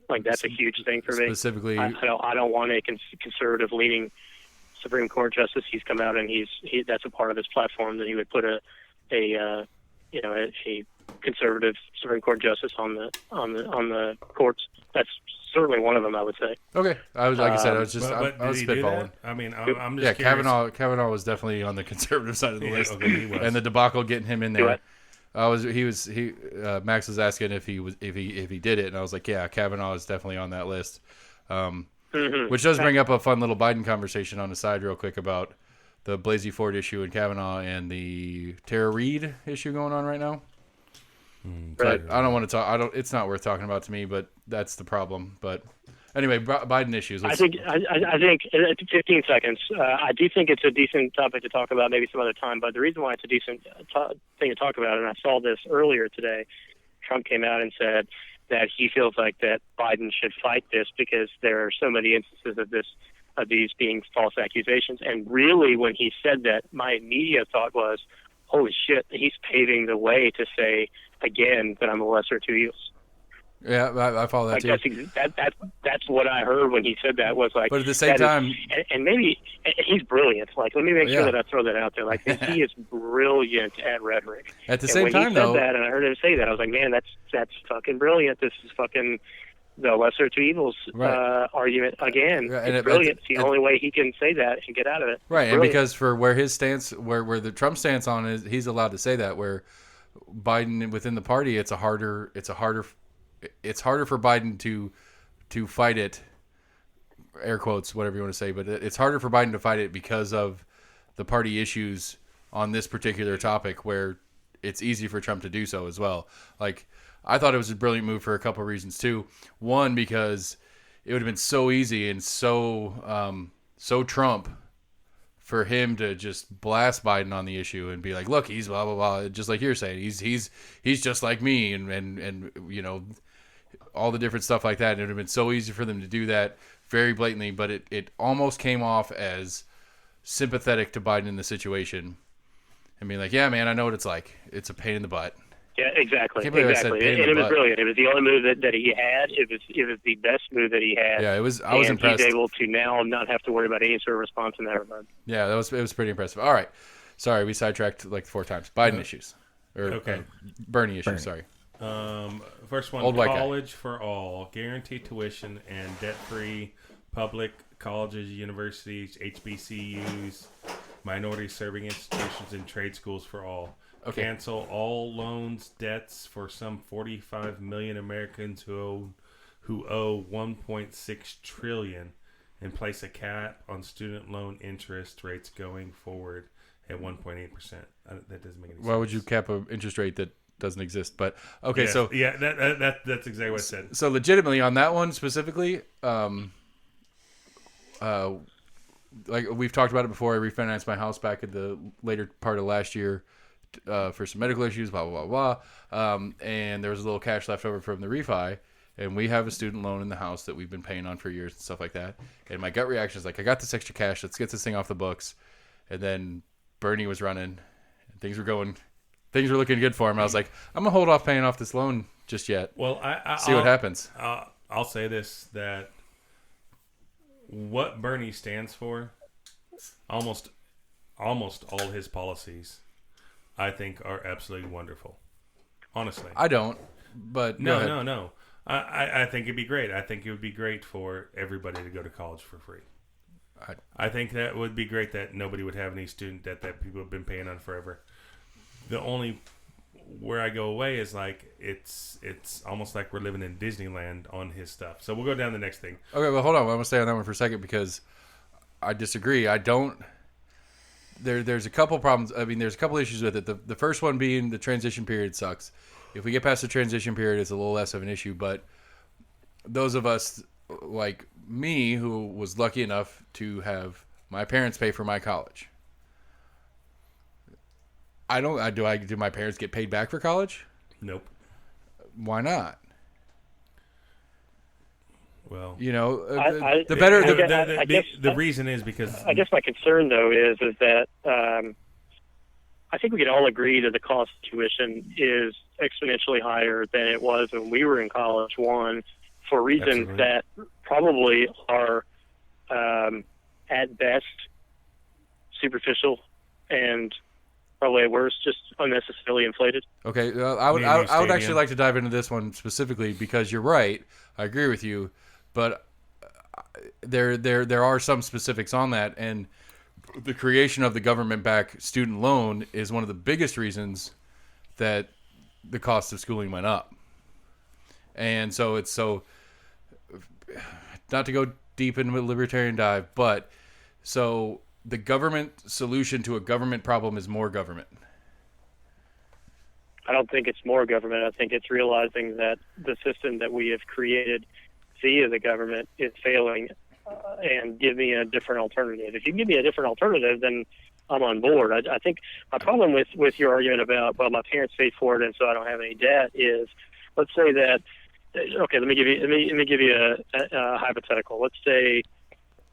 Like, that's a huge thing for me. Specifically, I don't want a conservative leaning Supreme Court justice. He's come out and that's a part of his platform that he would put a conservative Supreme Court justice on the courts. That's certainly one of them, I would say. Okay, I was spitballing. I mean, I'm just curious. Kavanaugh was definitely on the conservative side of the list, okay, he was. And the debacle getting him in there. Max was asking if he did it, and I was like, yeah, Kavanaugh is definitely on that list. Which does bring up a fun little Biden conversation on the side real quick about the Blasey Ford issue in Kavanaugh and the Tara Reade issue going on right now. Right. I don't want to talk. It's not worth talking about to me, but that's the problem. But anyway, Biden issues. I think 15 seconds. I do think it's a decent topic to talk about maybe some other time. But the reason why it's a decent thing to talk about, and I saw this earlier today, Trump came out and said that he feels like that Biden should fight this because there are so many instances of these being false accusations. And really, when he said that, my immediate thought was, holy shit, he's paving the way to say again that I'm a lesser of two evils. Yeah, I follow that too. That's what I heard when he said that, was like. But at the same time, and maybe he's brilliant. Like, let me make sure that I throw that out there. Like, he is brilliant at rhetoric. At the same time, though, when he said that, and I heard him say that, I was like, man, that's fucking brilliant. This is fucking the lesser of two evils argument again. Right. It's brilliant. It's the only way he can say that and get out of it. Right, and because for where his stance, where the Trump stance on is, he's allowed to say that. Where Biden within the party, it's harder for Biden to fight it, air quotes, whatever you want to say, but it's harder for Biden to fight it because of the party issues on this particular topic, where it's easy for Trump to do so as well. Like, I thought it was a brilliant move for a couple of reasons too. One, because it would have been so easy and so Trump for him to just blast Biden on the issue and be like, look, he's blah blah blah, just like you're saying, he's just like me, and you know, all the different stuff like that. And it would have been so easy for them to do that very blatantly, but it almost came off as sympathetic to Biden in the situation and being like, yeah, man, I know what it's like. It's a pain in the butt. Yeah, exactly. And it was brilliant. It was the only move that he had. It was the best move that he had. Yeah, it was. I was impressed. He's able to now not have to worry about any sort of response in that regard. Yeah, it was pretty impressive. All right, sorry, we sidetracked like 4 times. Biden issues, or Bernie issues. Sorry. First one: college for all, guaranteed tuition and debt-free public colleges, universities, HBCUs, minority-serving institutions, and trade schools for all. Okay. Cancel all loans, debts for some 45 million Americans who owe 1.6 trillion, and place a cap on student loan interest rates going forward at 1.8%. That doesn't make any sense. Why would you cap an interest rate that doesn't exist? But okay, yes, so that's exactly what I said. So legitimately on that one specifically, like we've talked about it before, I refinanced my house back at the later part of last year. For some medical issues, blah, blah, blah, blah. And there was a little cash left over from the refi. And we have a student loan in the house that we've been paying on for years and stuff like that. And my gut reaction is like, I got this extra cash. Let's get this thing off the books. And then Bernie was running. And things were looking good for him. I was like, I'm going to hold off paying off this loan just yet. Well, see what happens. I'll say this, that what Bernie stands for, almost all his policies, I think, are absolutely wonderful. Honestly, I don't. But no. I think it'd be great. I think it would be great for everybody to go to college for free. I think that would be great that nobody would have any student debt that people have been paying on forever. The only where I go away is like it's almost like we're living in Disneyland on his stuff. So we'll go down to the next thing. Okay, well, hold on. I'm going to stay on that one for a second because I disagree. I don't. There's a couple problems. I mean, there's a couple issues with it. The first one being the transition period sucks. If we get past the transition period, it's a little less of an issue. But those of us like me who was lucky enough to have my parents pay for my college, do my parents get paid back for college? Nope. Why not? Well, you know, the reason is because I guess my concern though is that I think we can all agree that the cost of tuition is exponentially higher than it was when we were in college. One, for reasons Absolutely. that probably are at best superficial and probably at worst just unnecessarily inflated. Okay, I would actually like to dive into this one specifically because you're right. I agree with you, but there are some specifics on that, and the creation of the government-backed student loan is one of the biggest reasons that the cost of schooling went up. And so not to go deep into a libertarian dive, but so the government solution to a government problem is more government. I don't think it's more government. I think it's realizing that the system that we have created via the government is failing and give me a different alternative. If you can give me a different alternative, then I'm on board. I think my problem with your argument about, well, my parents paid for it and so I don't have any debt is, let's say that, okay, let me give you a hypothetical. Let's say,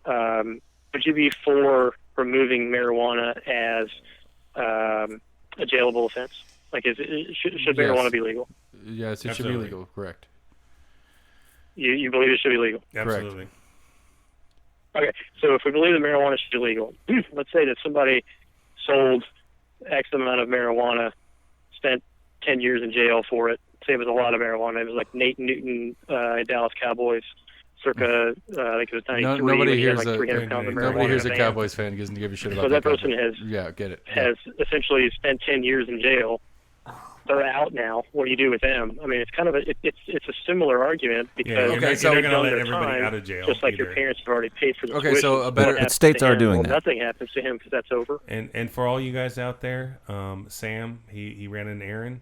would you be for removing marijuana as a jailable offense? Like, should marijuana be legal? Yes, it should be legal. Correct. You believe it should be legal? Absolutely. Okay, so if we believe that marijuana should be legal, let's say that somebody sold X amount of marijuana, spent 10 years in jail for it. Say it was a lot of marijuana. It was like Nate Newton, Dallas Cowboys, circa I think it was 93. Nobody hears like 300 pounds of marijuana. Nobody hears a Cowboys fan doesn't give a shit about so that that person has essentially spent 10 years in jail. They're out now. What do you do with them? I mean, it's kind of it's a similar argument because you're not going to let everybody out of jail. Just like either. your parents have already paid for the Okay, tuition. so states are doing that. Nothing happens to him because that's over. And for all you guys out there, Sam, he ran an errand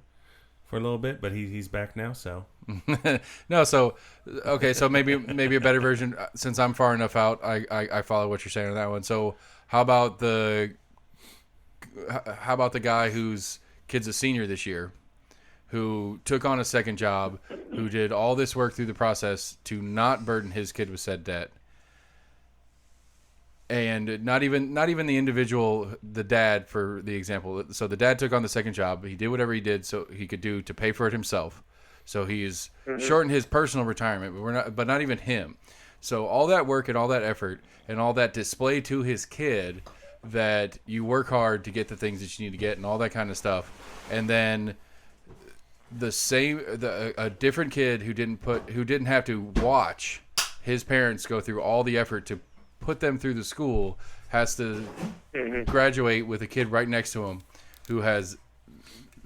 for a little bit, but he's back now. So no, so okay, so maybe a better version. Since I'm far enough out, I follow what you're saying on that one. So how about the guy whose kid's a senior this year, who took on a second job, who did all this work through the process to not burden his kid with said debt, and not even the individual, the dad, for the example. So the dad took on the second job. He did whatever he did so he could do to pay for it himself. So he's shortened his personal retirement, but not even him. So all that work and all that effort and all that display to his kid that you work hard to get the things that you need to get and all that kind of stuff, and then a different kid who didn't have to watch his parents go through all the effort to put them through the school has to graduate with a kid right next to him who has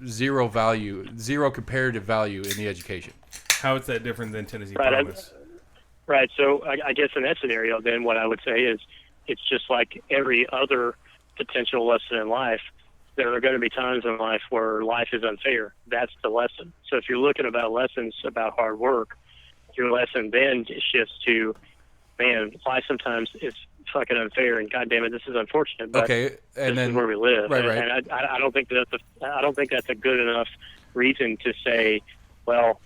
zero comparative value in the education. How is that different than Tennessee Promise? Right. So I guess in that scenario, then what I would say is it's just like every other potential lesson in life. There are going to be times in life where life is unfair. That's the lesson. So if you're looking about lessons about hard work, your lesson then shifts to, man, life sometimes is fucking unfair, and goddamn it, this is unfortunate. But okay, and this is where we live. Right. And I don't think that's a good enough reason to say, well,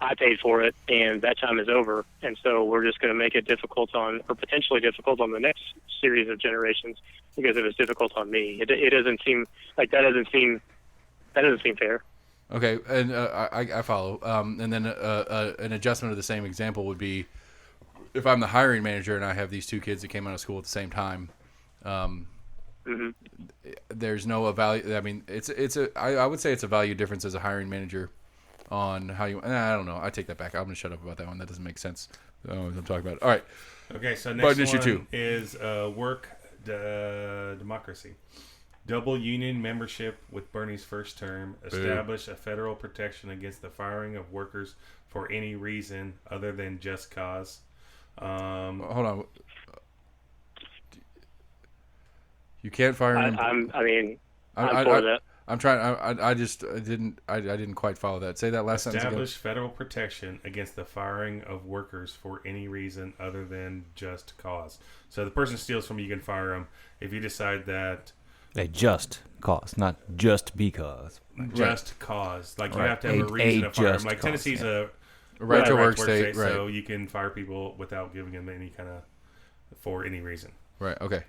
I paid for it, and that time is over, and so we're just going to make it difficult or potentially difficult on the next series of generations because it was difficult on me. It doesn't seem like that doesn't seem fair. Okay, and I follow. And then an adjustment of the same example would be if I'm the hiring manager and I have these two kids that came out of school at the same time. There's no value. I mean, I would say it's a value difference as a hiring manager on how you. I don't know. I take that back. I'm gonna shut up about that one. That doesn't make sense. I'm talking about it. All right. Okay, so next one is work democracy. Double union membership with Bernie's first term. Establish a federal protection against the firing of workers for any reason other than just cause. Hold on. You can't fire him. I'm for that. I'm trying. I didn't quite follow that. Say that last sentence again. Establish federal protection against the firing of workers for any reason other than just cause. So the person steals from you, you can fire them. If you decide that a just cause, not just because. Just cause, like you have to have a reason to fire them. Like Tennessee's a right to work state, right? So you can fire people without giving them any kind of for any reason. Right. Okay.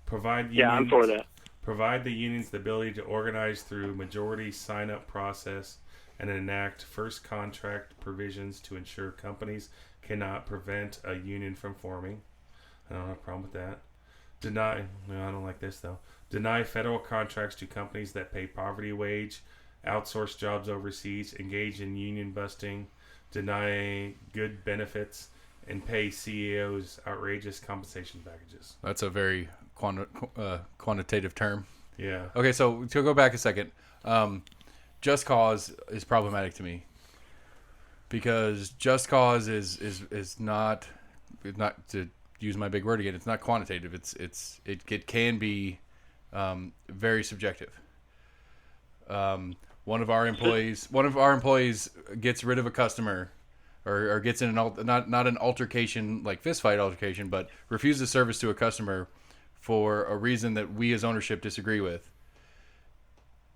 Provide. Yeah, I'm for that. Provide the unions the ability to organize through majority sign-up process and enact first contract provisions to ensure companies cannot prevent a union from forming. I don't have a problem with that. I don't like this though. Deny federal contracts to companies that pay poverty wage, outsource jobs overseas, engage in union busting, deny good benefits, and pay CEOs outrageous compensation packages. That's a very quantitative term. Yeah. Okay, so to go back a second, just cause is problematic to me because just cause is not to use my big word again. It's not quantitative. It can be very subjective. One of our employees gets rid of a customer. Or gets in not an altercation like fist fight altercation, but refuses service to a customer for a reason that we as ownership disagree with.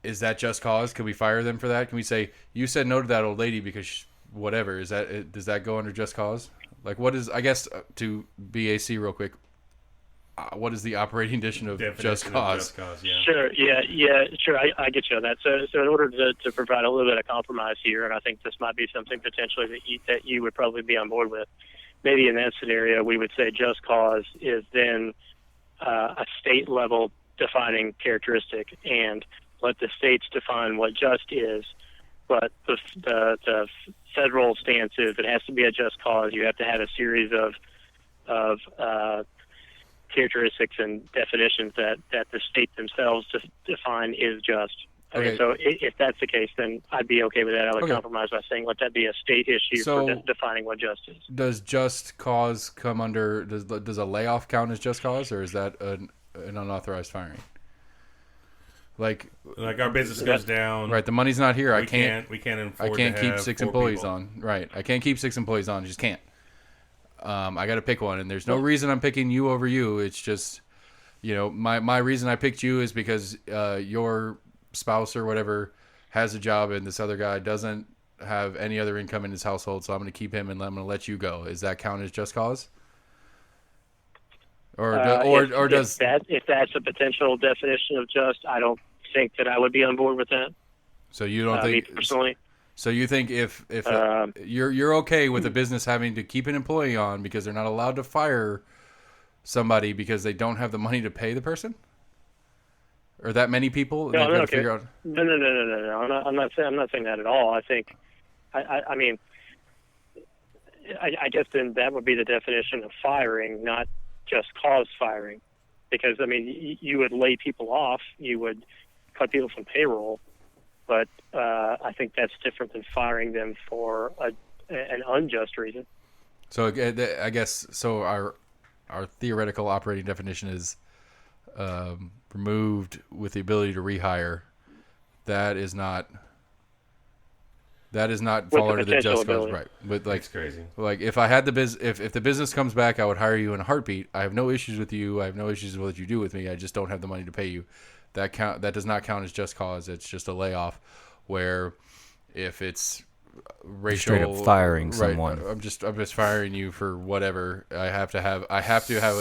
Is that just cause? Can we fire them for that? Can we say you said no to that old lady because whatever? Does that go under just cause? Like what is? I guess to BAC real quick. What is the operating definition of just cause? Yeah. Sure. Yeah. Sure. I get you on that. So in order to provide a little bit of compromise here, and I think this might be something potentially that you would probably be on board with. Maybe in that scenario, we would say just cause is then a state level defining characteristic, and let the states define what just is. But the federal stance is it has to be a just cause. You have to have a series of characteristics and definitions that the state themselves define is just. Okay, so if that's the case, then I'd be okay with that. I would compromise by saying let that be a state issue for defining what just is. Does just cause come under? Does a layoff count as just cause, or is that an unauthorized firing? Like our business goes down. Right, the money's not here. We can't keep 6 employees on. Right, I can't keep 6 employees on. I just can't. I got to pick one, and there's no reason I'm picking you over you. It's just, my reason I picked you is because your spouse or whatever has a job, and this other guy doesn't have any other income in his household, so I'm going to keep him, and I'm going to let you go. Is that count as just cause? If that's a potential definition of just, I don't think that I would be on board with that. So you don't think me personally? So you think if you're okay with a business having to keep an employee on because they're not allowed to fire somebody because they don't have the money to pay the person, or that many people? No, I'm okay. No. I'm not saying that at all. I think, I mean, I guess then that would be the definition of firing, not just cause firing, because I mean you would lay people off, you would cut people from payroll. But I think that's different than firing them for an unjust reason. So I guess our theoretical operating definition is removed with the ability to rehire. That is not fall under the just cause, right? But that's crazy. Like if I had if the business comes back, I would hire you in a heartbeat. I have no issues with you. I have no issues with what you do with me. I just don't have the money to pay you. That does not count as just cause. It's just a layoff, where if it's racial, straight up firing someone. I'm just firing you for whatever. I have to have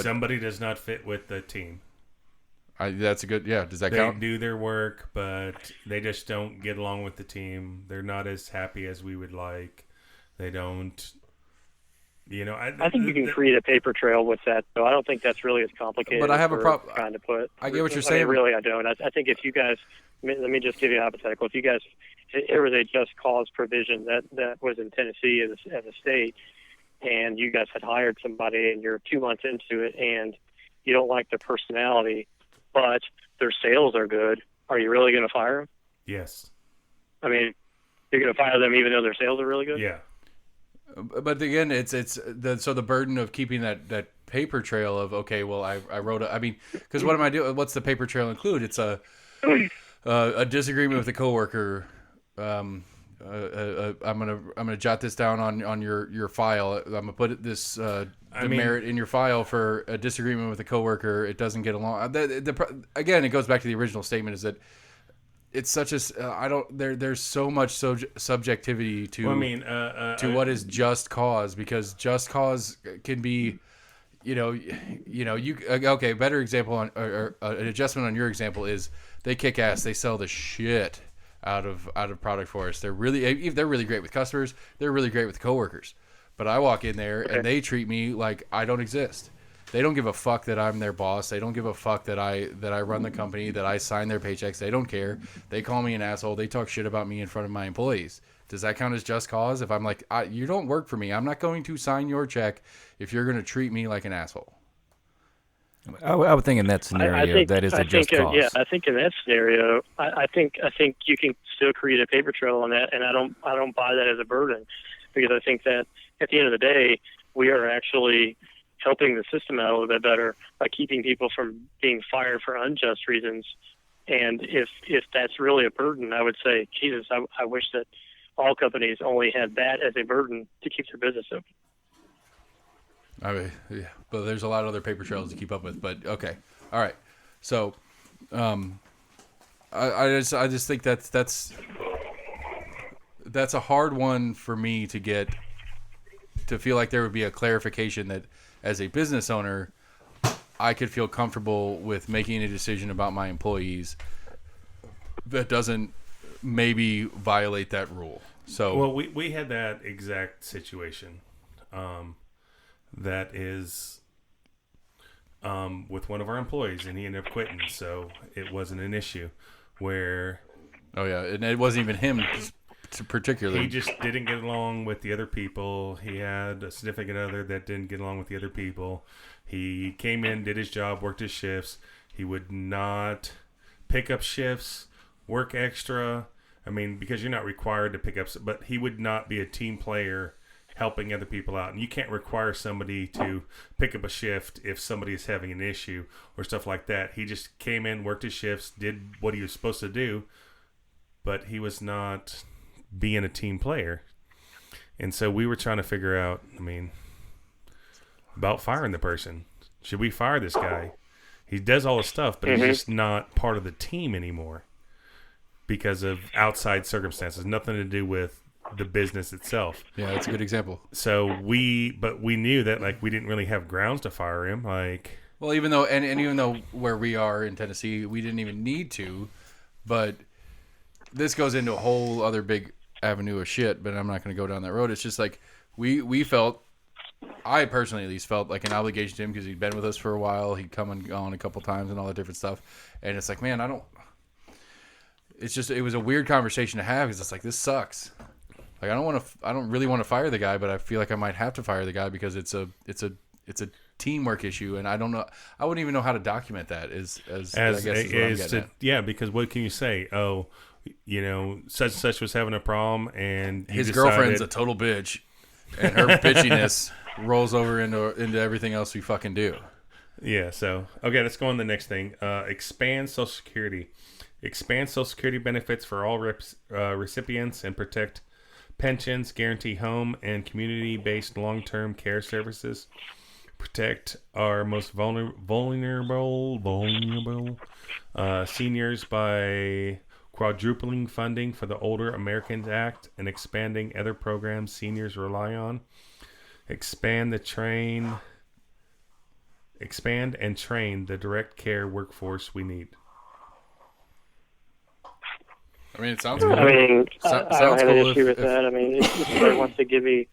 somebody does not fit with the team. That's a good. Yeah, does that count? They do their work, but they just don't get along with the team. They're not as happy as we would like. They don't. I think you can create a paper trail with that, though. I don't think that's really as complicated. But I have a problem trying to put. I get what you're saying. Really, I don't. I think if you guys, let me just give you a hypothetical. If you guys It was a just cause provision that was in Tennessee as a state, and you guys had hired somebody and you're 2 months into it and you don't like their personality, but their sales are good. Are you really going to fire them? Yes. I mean, you're going to fire them even though their sales are really good? Yeah. But again, it's the burden of keeping that paper trail of, okay, well, I wrote because what am I doing? What's the paper trail include? It's a disagreement with a coworker. I'm gonna jot this down on your file. I'm gonna put this demerit in your file for a disagreement with a coworker. It doesn't get along. Again, it goes back to the original statement: is that it's such a there's so much subjectivity to to what is just cause, because just cause can be, okay. Better example or an adjustment on your example is they kick ass. They sell the shit out of product for us. They're really great with customers. They're really great with coworkers. But I walk in there and they treat me like I don't exist. They don't give a fuck that I'm their boss. They don't give a fuck that I run the company, that I sign their paychecks. They don't care. They call me an asshole. They talk shit about me in front of my employees. Does that count as just cause? If I'm like, you don't work for me, I'm not going to sign your check if you're going to treat me like an asshole. I would think in that scenario that is a just cause. Yeah, I think in that scenario, I think you can still create a paper trail on that, and I don't buy that as a burden, because I think that at the end of the day, we are actually helping the system out a little bit better by keeping people from being fired for unjust reasons. And if that's really a burden, I would say, Jesus, I wish that all companies only had that as a burden to keep their business open. I mean, yeah, but there's a lot of other paper trails to keep up with. But okay, all right. So, I just think that's a hard one for me to get to feel like there would be a clarification that as a business owner, I could feel comfortable with making a decision about my employees that doesn't maybe violate that rule. So, well, we had that exact situation. That is with one of our employees, and he ended up quitting, so it wasn't an issue where... Oh, yeah, and it wasn't even him particularly. He just didn't get along with the other people. He had a significant other that didn't get along with the other people. He came in, did his job, worked his shifts. He would not pick up shifts, work extra. I mean, because you're not required to pick up... But he would not be a team player helping other people out. And you can't require somebody to pick up a shift if somebody is having an issue or stuff like that. He just came in, worked his shifts, did what he was supposed to do, but he was not being a team player. And so we were trying to figure out, about firing the person. Should we fire this guy? He does all the stuff, but he's just not part of the team anymore because of outside circumstances. Nothing to do with the business itself. Yeah, that's a good example. So we knew that we didn't really have grounds to fire him. Well, even though where we are in Tennessee, we didn't even need to, but this goes into a whole other big avenue of shit. But I'm not going to go down that road. It's just like we felt. I personally at least felt like an obligation to him because he'd been with us for a while. He'd come and gone a couple times and all that different stuff. And it's like, man, it was a weird conversation to have because it's like, this sucks. Like, I don't really want to fire the guy, but I feel like I might have to fire the guy because it's a teamwork issue, and I don't know. I wouldn't even know how to document that. Because what can you say? Oh, such and such was having a problem, and his girlfriend's a total bitch, and her bitchiness rolls over into everything else we fucking do. Yeah. So okay, let's go on to the next thing. Expand Social Security. Expand Social Security benefits for all recipients and protect pensions, guarantee home and community-based long-term care services, protect our most vulnerable seniors by quadrupling funding for the Older Americans Act and expanding other programs seniors rely on, expand and train the direct care workforce we need. It sounds cool. I don't have an issue with that. If somebody wants to give me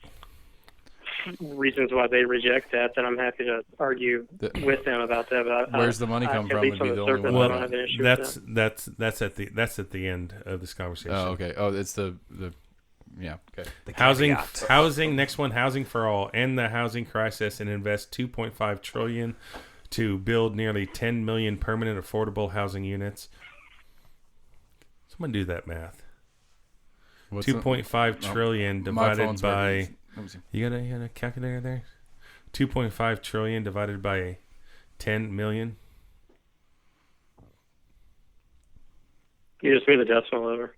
reasons why they reject that, then I'm happy to argue with them about that. But where's the money come from? Would be the only one. I don't have an issue that's with that. that's at the end of this conversation. Oh, okay. Oh, it's the yeah. Okay. Housing. Next one, housing for all. End the housing crisis and invest $2.5 trillion to build nearly 10 million permanent affordable housing units. Someone do that math. 2.5 trillion divided by. You got a calculator there? 2.5 trillion divided by 10 million. You just made the decimal over.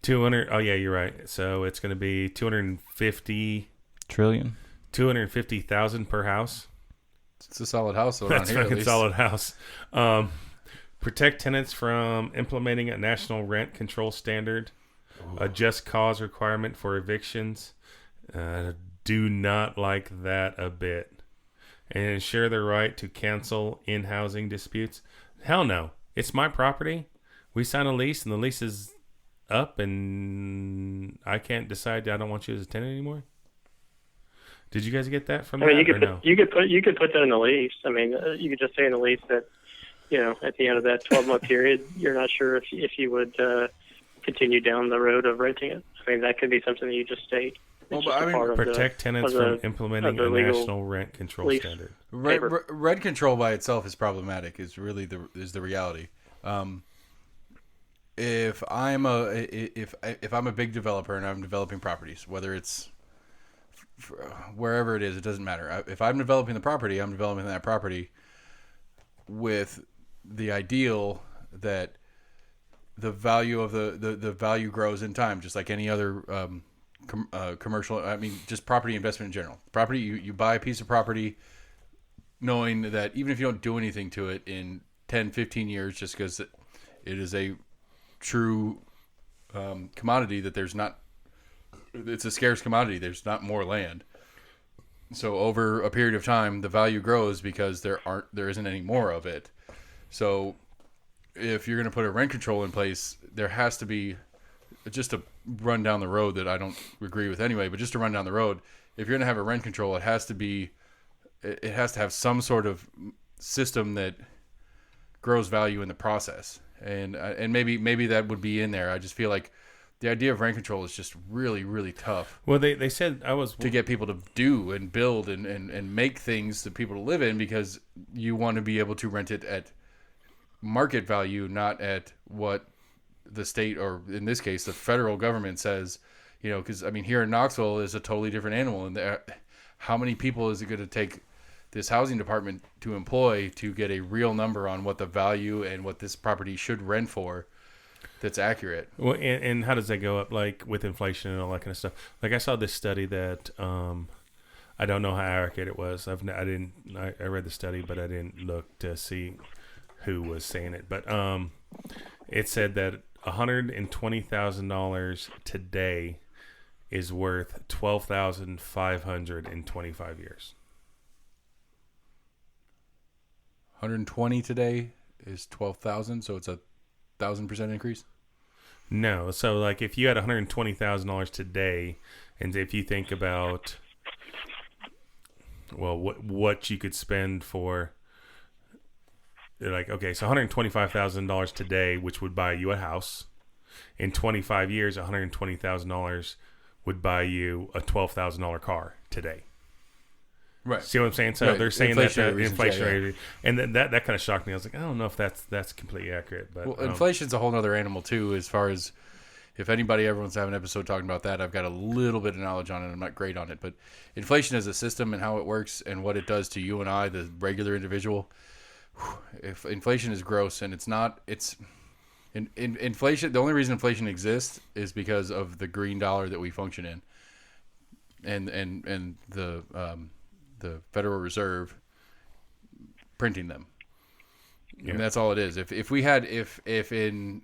200. Oh yeah, you're right. So it's going to be 250 trillion. 250,000 per house. It's a solid house. That's a fucking solid house. Protect tenants from implementing a national rent control standard. Ooh. A just cause requirement for evictions. Do not like that a bit. And ensure the right to cancel in-housing disputes. Hell no. It's my property. We sign a lease and the lease is up and I can't decide I don't want you as a tenant anymore. Did you guys get that from that? You could put that in the lease. I mean, you could just say in the lease that, at the end of that 12-month period, you're not sure if you would continue down the road of renting it. I mean, that could be something that you just state. Protect tenants from implementing a national rent control standard. Rent control by itself is problematic. Is really the reality. If I'm a big developer and I'm developing properties, whether it's wherever it is, it doesn't matter. If I'm developing the property, I'm developing that property with the ideal that the value of the value grows in time, just like any other commercial. I mean, just property investment in general. Property, you buy a piece of property knowing that even if you don't do anything to it in 10, 15 years, just because it is a true commodity that it's a scarce commodity. There's not more land. So over a period of time, the value grows because there isn't any more of it. So if you're going to put a rent control in place, there has to be, just to run down the road that I don't agree with anyway, but just to run down the road, if you're going to have a rent control, it has to have some sort of system that grows value in the process. And maybe that would be in there. I just feel like the idea of rent control is just really, really tough. Well, they said to get people to do and build and make things that people to live in, because you want to be able to rent it at market value, not at what the state, or in this case, the federal government says. Because I mean, here in Knoxville is a totally different animal, and how many people is it going to take this housing department to employ to get a real number on what the value and what this property should rent for that's accurate? Well, and how does that go up, like with inflation and all that kind of stuff? Like I saw this study that I don't know how accurate it was. I read the study, but I didn't look to see who was saying it. But it said that $120,000 today is worth $12,500 in 25 years. 120 today is 12,000, so it's 1,000% increase. No, so like if you had $120,000 today, and if you think about, well, what you could spend for, like, okay, so $125,000 today, which would buy you a house. In 25 years, $120,000 would buy you a $12,000 car today. Right. See what I'm saying? So they're saying that inflationary, and that kind of shocked me. I was like, I don't know if that's completely accurate. But inflation's a whole other animal too. As far as if anybody ever wants to have an episode talking about that, I've got a little bit of knowledge on it. I'm not great on it, but inflation as a system and how it works and what it does to you and I, the regular individual. If inflation is gross, and inflation. The only reason inflation exists is because of the green dollar that we function in, and the Federal Reserve printing them. Yeah. And that's all it is. If in,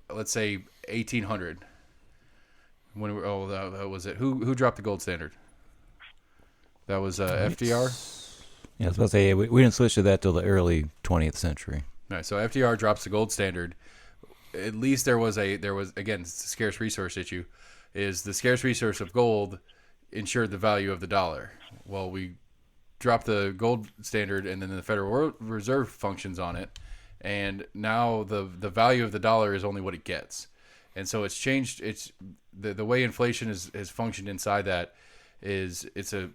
let's say 1800, that was it. Who dropped the gold standard? That was FDR. Yeah, I was about to say we didn't switch to that till the early 20th century. All right, so FDR drops the gold standard. At least there was again, it's a scarce resource issue. Is the scarce resource of gold ensured the value of the dollar. Well, we dropped the gold standard, and then the Federal Reserve functions on it, and now the value of the dollar is only what it gets. And so it's changed. It's the way inflation has functioned inside that is it's a,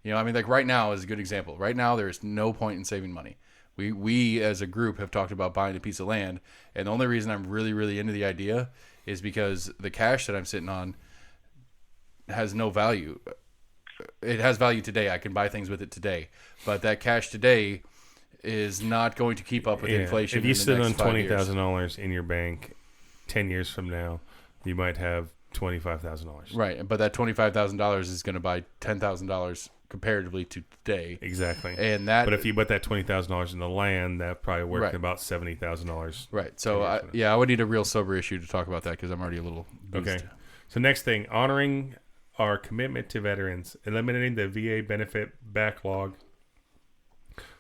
I mean, like right now is a good example. Right now, there's no point in saving money. We as a group have talked about buying a piece of land, and the only reason I'm really, really into the idea is because the cash that I'm sitting on has no value. It has value today. I can buy things with it today, but that cash today is not going to keep up with inflation. If you sit on $20,000 in your bank 10 years from now, you might have $25,000. Right, but that $25,000 is going to buy $10,000 comparatively to today. Exactly. But if you put that $20,000 in the land, that probably worth about $70,000. Right. So I would need a real sober issue to talk about that because I'm already a little boozed. Okay. So next thing, honoring our commitment to veterans, eliminating the VA benefit backlog,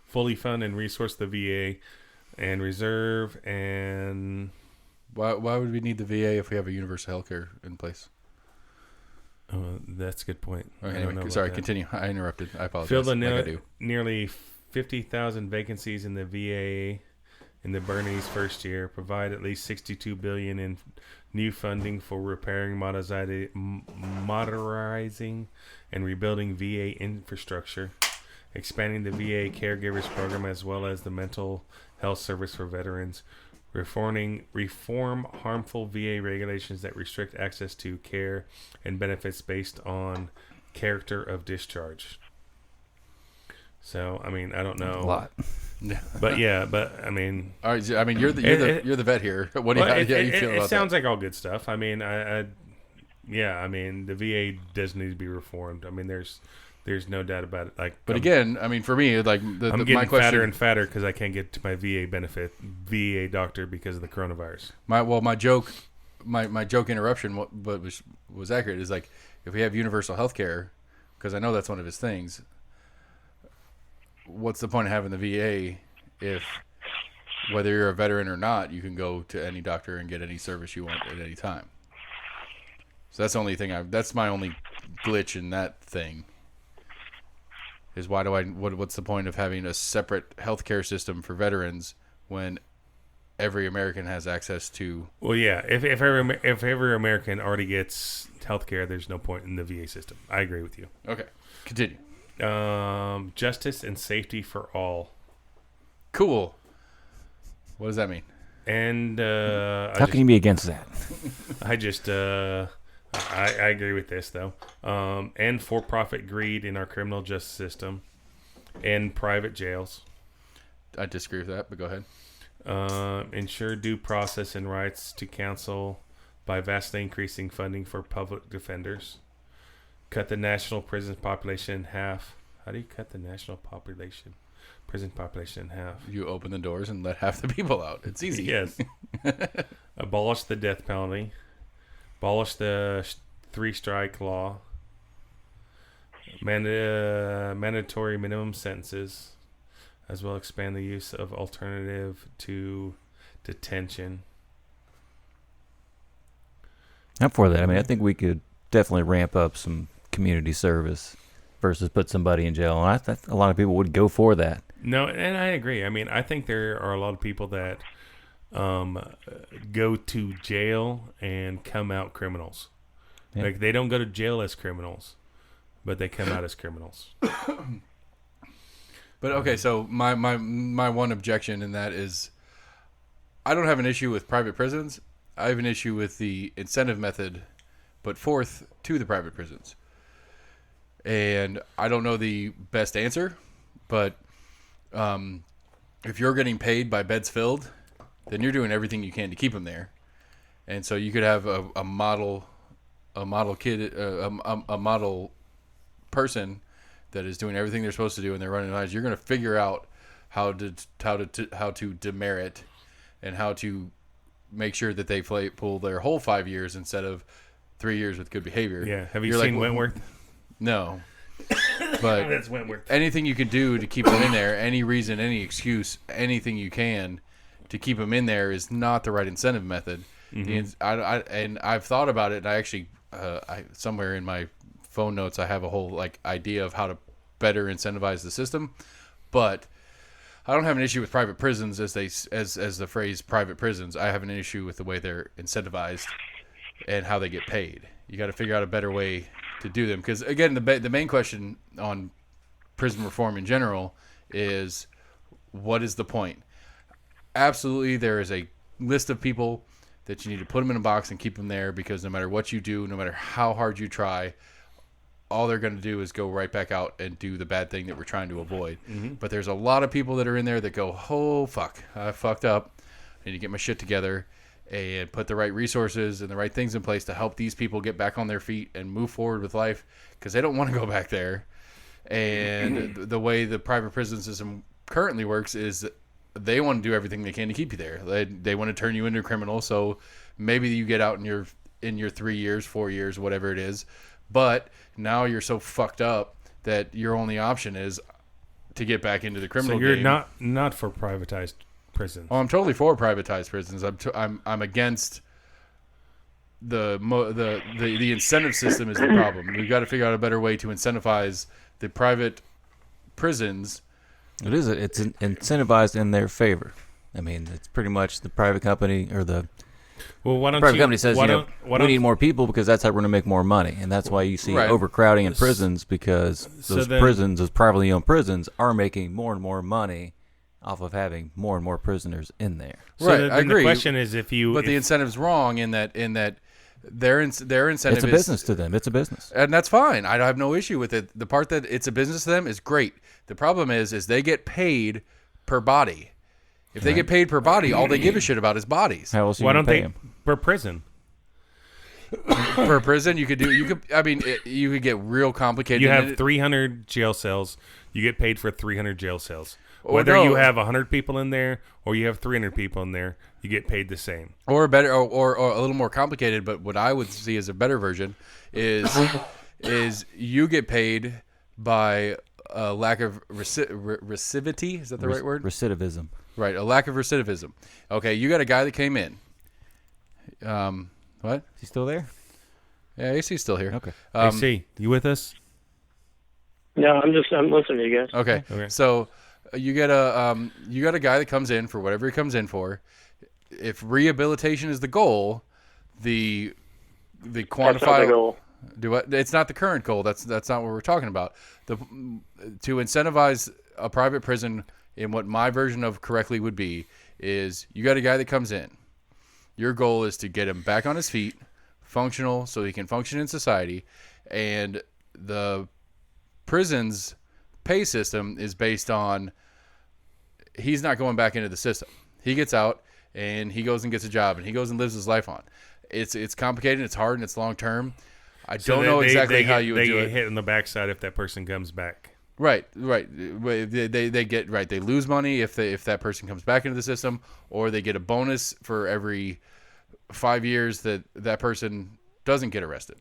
fully fund and resource the VA and reserve, and why would we need the VA if we have a universal health care in place? That's a good point. Okay, anyway, sorry, continue. I interrupted. I apologize. Fill the nearly 50,000 vacancies in the VA in the Bernie's first year. Provide at least $62 billion in new funding for repairing, modernizing, and rebuilding VA infrastructure. Expanding the VA caregivers program as well as the mental health service for veterans. Reform harmful VA regulations that restrict access to care and benefits based on character of discharge. So, I mean, I don't know. A lot. But I mean. All right, I mean, you're the vet here. What do you feel about that? It sounds like all good stuff. I mean, I mean, the VA does need to be reformed. I mean, there's no doubt about it. But again, I mean, for me, like I'm getting my question, fatter and fatter because I can't get to my VA doctor because of the coronavirus. My joke interruption, what was accurate is like if we have universal health care, because I know that's one of his things. What's the point of having the VA if whether you're a veteran or not, you can go to any doctor and get any service you want at any time? So that's the only thing that's my only glitch in that thing. Is what's the point of having a separate healthcare system for veterans when every American has access to? Well, yeah. If every American already gets healthcare, there's no point in the VA system. I agree with you. Okay, continue. Justice and safety for all. Cool. What does that mean? And how can you be against that? I agree with this, though. And for-profit greed in our criminal justice system and private jails. I disagree with that, but go ahead. Ensure due process and rights to counsel by vastly increasing funding for public defenders. Cut the national prison population in half. How do you cut the national prison population in half? You open the doors and let half the people out. It's easy. Yes. Abolish the death penalty. Abolish the 3-strike law. Mandatory minimum sentences. As well expand the use of alternative to detention. I'm for that. I mean, I think we could definitely ramp up some community service versus put somebody in jail. And I think a lot of people would go for that. No, and I agree. I mean, I think there are a lot of people that go to jail and come out criminals. Yeah. Like they don't go to jail as criminals, but they come out as criminals. But okay, so my one objection in that is I don't have an issue with private prisons. I have an issue with the incentive method put forth to the private prisons. And I don't know the best answer, but if you're getting paid by beds filled, then you're doing everything you can to keep them there. And so you could have a model person that is doing everything they're supposed to do and they're running lines. You're going to figure out how to demerit and how to make sure that they pull their whole 5 years instead of 3 years with good behavior. Yeah. Have you seen Wentworth? No. But that's Wentworth. Anything you can do to keep them in there, any reason, any excuse, anything you can to keep them in there is not the right incentive method. Mm-hmm. And I've thought about it, and I actually, somewhere in my phone notes, I have a whole like idea of how to better incentivize the system, but I don't have an issue with private prisons as the phrase private prisons. I have an issue with the way they're incentivized and how they get paid. You got to figure out a better way to do them, because again, the main question on prison reform in general is, what is the point? Absolutely, there is a list of people that you need to put them in a box and keep them there, because no matter what you do, no matter how hard you try, all they're going to do is go right back out and do the bad thing that we're trying to avoid. Mm-hmm. But there's a lot of people that are in there that go, oh, fuck, I fucked up. I need to get my shit together and put the right resources and the right things in place to help these people get back on their feet and move forward with life, because they don't want to go back there. And the way the private prison system currently works is they want to do everything they can to keep you there. They want to turn you into a criminal, so maybe you get out in your 3 years, 4 years, whatever it is. But now you're so fucked up that your only option is to get back into the criminal game. So you're not for privatized prisons. Oh, I'm totally for privatized prisons. I'm against the incentive system is the problem. We've got to figure out a better way to incentivize the private prisons. It's incentivized in their favor. I mean, it's pretty much the private company or the private company says, we need more people because that's how we're going to make more money. And that's why you see overcrowding in prisons, because those prisons, those privately owned prisons, are making more and more money off of having more and more prisoners in there. Right, I agree. The question is but the incentive's wrong in that their incentive it's a business to them. It's a business. And that's fine. I have no issue with it. The part that it's a business to them is great. The problem is they get paid per body. If they get paid per body, all they give a shit about is bodies. How else? Why don't they per prison? Per prison, you could get real complicated. You have 300 jail cells. You get paid for 300 jail cells. Whether you have 100 people in there or you have 300 people in there, you get paid the same. Or better, or a little more complicated. But what I would see as a better version is you get paid by a lack of recidivity. Is that the right word? Recidivism. Right, a lack of recidivism. Okay, you got a guy that came in. What? Is he still there? Yeah, AC's still here. Okay. AC, you with us? No, I'm listening to you guys. Okay. So you got a guy that comes in for whatever he comes in for. If rehabilitation is the goal, the quantifiable. That's not the goal. It's not the current goal. That's not what we're talking about. To incentivize a private prison in what my version of correctly would be is you got a guy that comes in. Your goal is to get him back on his feet, functional, so he can function in society, and the prison's pay system is based on he's not going back into the system. He gets out and he goes and gets a job and he goes and lives his life on. It's complicated, it's hard, and it's long term. I don't know exactly how you would do it. They get hit in the backside if that person comes back. Right. They get right. They lose money if that person comes back into the system, or they get a bonus for every 5 years that person doesn't get arrested.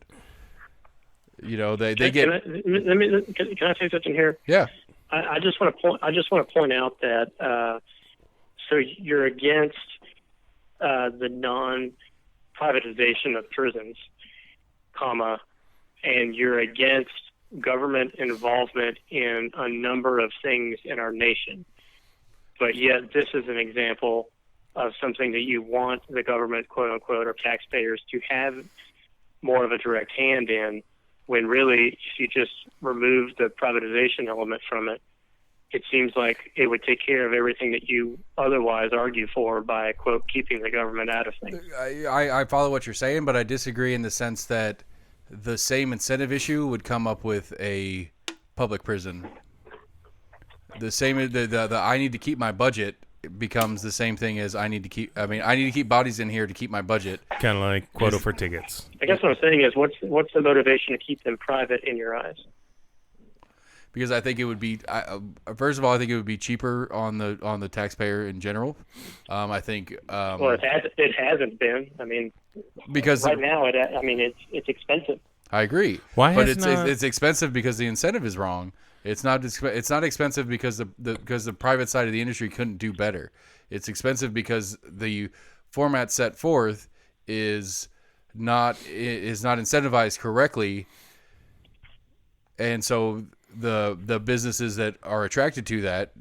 You know, they get. Can I say something here? Yeah. I just want to point out that so you're against the non-privatization of prisons, and you're against government involvement in a number of things in our nation. But yet this is an example of something that you want the government, quote unquote, or taxpayers to have more of a direct hand in, when really if you just remove the privatization element from it, it seems like it would take care of everything that you otherwise argue for by, quote, keeping the government out of things. I follow what you're saying, but I disagree in the sense that the same incentive issue would come up with a public prison. The same, the I need to keep my budget becomes the same thing as I need to keep bodies in here to keep my budget. Kind of like quota for tickets. I guess what I'm saying is, what's the motivation to keep them private in your eyes? Because I think it would be, first of all, I think it would be cheaper on the taxpayer in general. I think. Well, it hasn't been. I mean, because right now it's expensive. I agree. Why? But it's expensive because the incentive is wrong. It's not expensive because the private side of the industry couldn't do better. It's expensive because the format set forth is not incentivized correctly And so the businesses that are attracted to that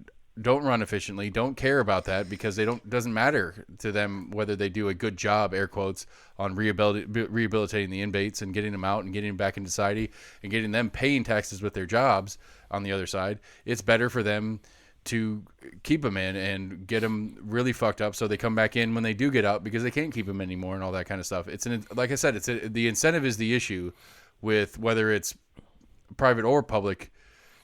don't run efficiently, don't care about that because doesn't matter to them whether they do a good job, air quotes, on rehabilitating the inmates and getting them out and getting them back into society and getting them paying taxes with their jobs on the other side. It's better for them to keep them in and get them really fucked up so they come back in when they do get out because they can't keep them anymore and all that kind of stuff. Like I said, the incentive is the issue with whether it's private or public.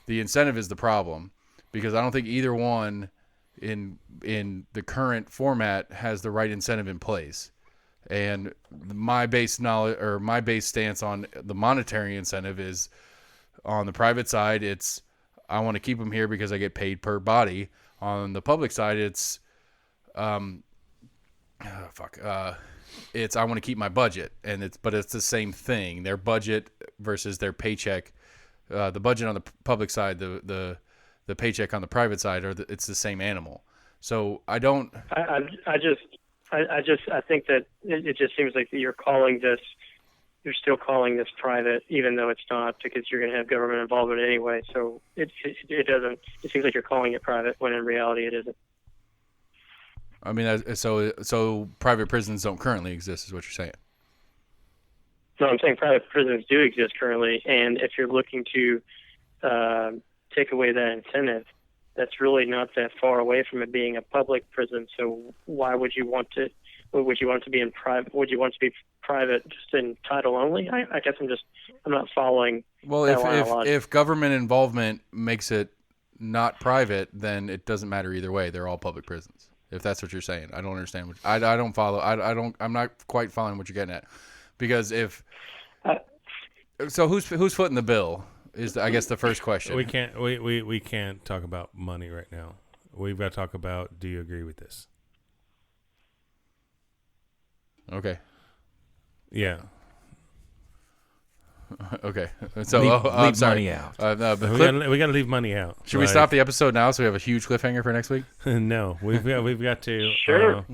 The incentive is the problem. Because I don't think either one in the current format has the right incentive in place. And my base knowledge or my base stance on the monetary incentive is on the private side, it's I want to keep them here because I get paid per body. On the public side, it's it's I want to keep my budget, but it's the same thing. Their budget versus their paycheck. The budget on the public side, the paycheck on the private side, it's the same animal. So I think that it just seems like you're still calling this private, even though it's not, because you're going to have government involvement anyway. So it seems like you're calling it private when in reality it isn't. I mean, so private prisons don't currently exist, is what you're saying? No, I'm saying private prisons do exist currently, and if you're looking to take away that incentive, that's really not that far away from it being a public prison. So why would you want to? Would you want it to be in private? Would you want it to be private just in title only? I guess I'm not following. Well, if government involvement makes it not private, then it doesn't matter either way. They're all public prisons. If that's what you're saying, I don't understand. I don't follow. I'm not quite following what you're getting at, because so who's footing the bill? Is I guess the first question. We can't talk about money right now. We've got to talk about, do you agree with this? Okay. Yeah. Okay. So leave I'm sorry. money out. We got to leave money out. Should we stop the episode now so we have a huge cliffhanger for next week? No, we've got to. Sure.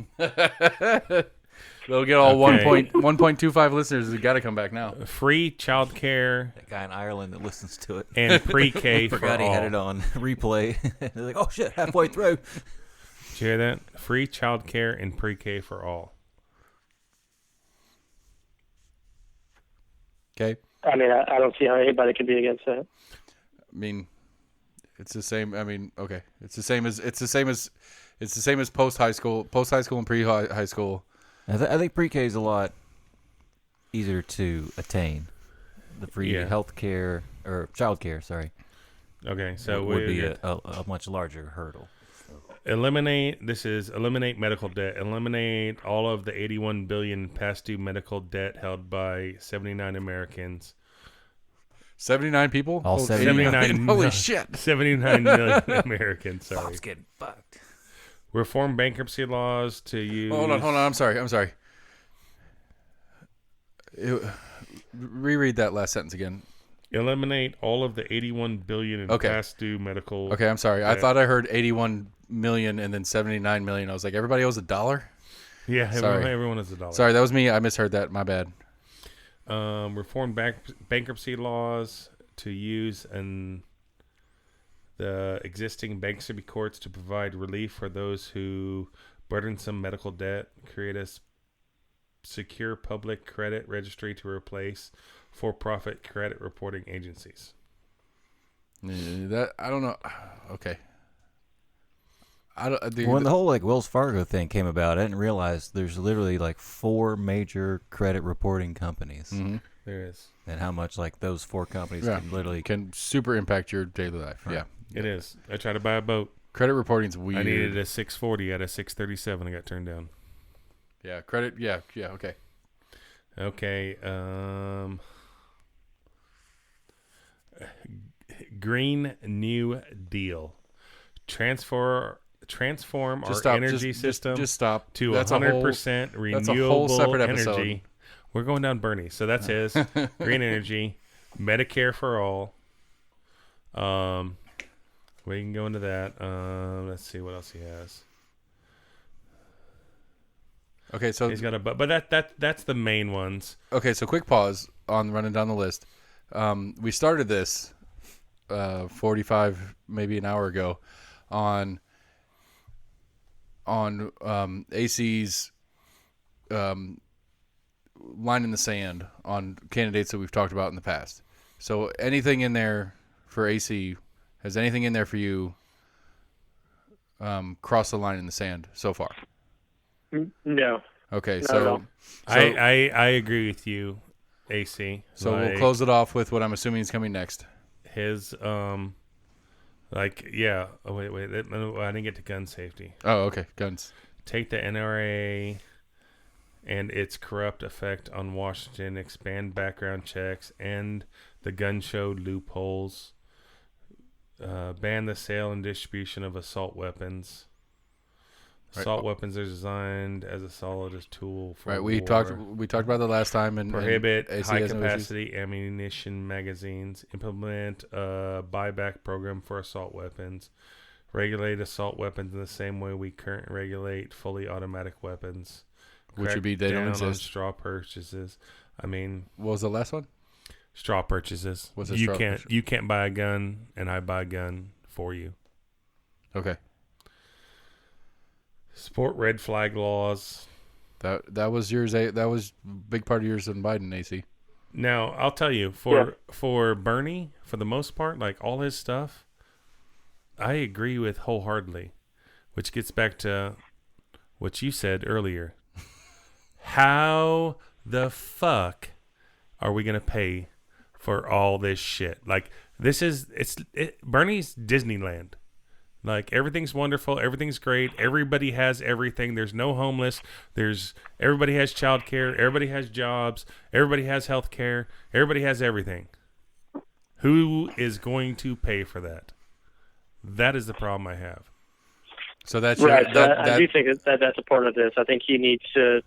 They'll get all 1.25 listeners. We got to come back now. Free childcare. That guy in Ireland that listens to it and pre-K for all. Forgot he had it on replay. They're like, oh shit, halfway through. Did you hear that? Free childcare and pre-K for all. Okay. I mean, I don't see how anybody could be against that. I mean, it's the same. I mean, okay, it's the same as post high school and pre high school. I think pre-K is a lot easier to attain. The free health care or child care, sorry. Okay, so would be a much larger hurdle. Eliminate medical debt. Eliminate all of the $81 billion past due medical debt held by 79 Americans. 79 people? All 79. Holy shit. 79 million Americans. Sorry. Bob's getting fucked. Reform bankruptcy laws to use. Hold on. I'm sorry. Reread that last sentence again. Eliminate all of the $81 billion in past due medical. Okay, I'm sorry. I thought I heard 81 million and then 79 million. I was like, everybody owes $1? Yeah, everyone owes $1. Sorry, that was me. I misheard that. My bad. Reform bankruptcy laws to use the existing bankruptcy courts to provide relief for those who burdensome medical debt. Create a secure public credit registry to replace for-profit credit reporting agencies. That I don't know. Okay. When the whole Wells Fargo thing came about, I didn't realize there's literally 4 major credit reporting companies. Mm-hmm. There is, and how much those 4 companies can super impact your daily life. Right. Yeah, it is. I tried to buy a boat. Credit reporting's weird. I needed a 640 out of 637. I got turned down. Yeah, credit. Yeah. Okay. Okay. Green New Deal. Transform our energy system. Just stop. To 100% renewable energy. Episode. We're going down Bernie, so that's his. Green energy, Medicare for all. We can go into that. Let's see what else he has. Okay, so he's got but that's the main ones. Okay, so quick pause on running down the list. We started this 45, maybe an hour ago, on AC's line in the sand on candidates that we've talked about in the past. So anything in there for AC, has anything in there for you crossed the line in the sand so far? No. Okay, so I agree with you, AC. So we'll close it off with what I'm assuming is coming next. His like, yeah. Oh, wait. I didn't get to gun safety. Oh, okay. Guns. Take the NRA and its corrupt effect on Washington, expand background checks, end the gun show loopholes, ban the sale and distribution of assault weapons. Assault weapons are designed as a solid tool for war. We talked about that last time. And prohibit high-capacity ammunition magazines. Implement a buyback program for assault weapons. Regulate assault weapons in the same way we currently regulate fully automatic weapons. Which would be they don't exist. On straw purchases. I mean, what was the last one? Straw purchases. What's a straw purchase? You can't buy a gun, and I buy a gun for you. Okay. Support red flag laws. That was yours. That was a big part of yours and Biden, AC. Now I'll tell you, for Bernie, for the most part, like all his stuff, I agree with wholeheartedly. Which gets back to what you said earlier. How the fuck are we gonna pay for all this shit? Like Bernie's Disneyland. Like everything's wonderful, everything's great, everybody has everything. There's no homeless. Everybody has childcare, everybody has jobs, everybody has health care, everybody has everything. Who is going to pay for that? That is the problem I have. So that's right. I do think that's a part of this. I think he needs to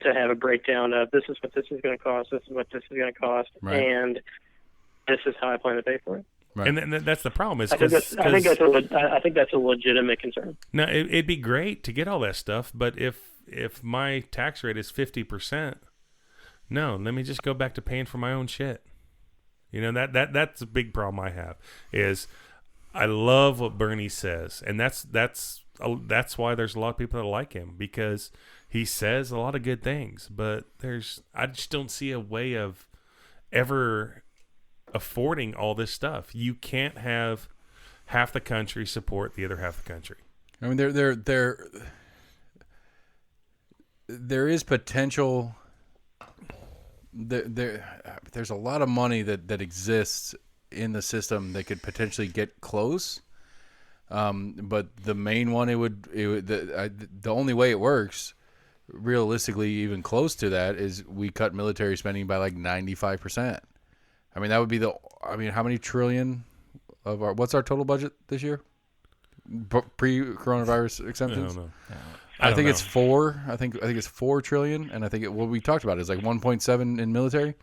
have a breakdown of this is what this is going to cost, this is what this is going to cost, and this is how I plan to pay for it. Right. And that's the problem. I think that's a legitimate concern. No, it'd be great to get all that stuff, but if my tax rate is 50%, no, let me just go back to paying for my own shit. You know, that's a big problem I have. Is I love what Bernie says, and that's why there's a lot of people that like him, because he says a lot of good things, but I just don't see a way of ever affording all this stuff. You can't have half the country support the other half of the country. I mean, there is potential. There's a lot of money that exists in the system that could potentially get close. But the main one, the only way it works, realistically, even close to that, is we cut military spending by like 95%. I mean, that would be how many trillion of what's our total budget this year? Pre-coronavirus exemptions? I don't know. I think it's 4. I think it's 4 trillion, and I think what we talked about is like 1.7 in military.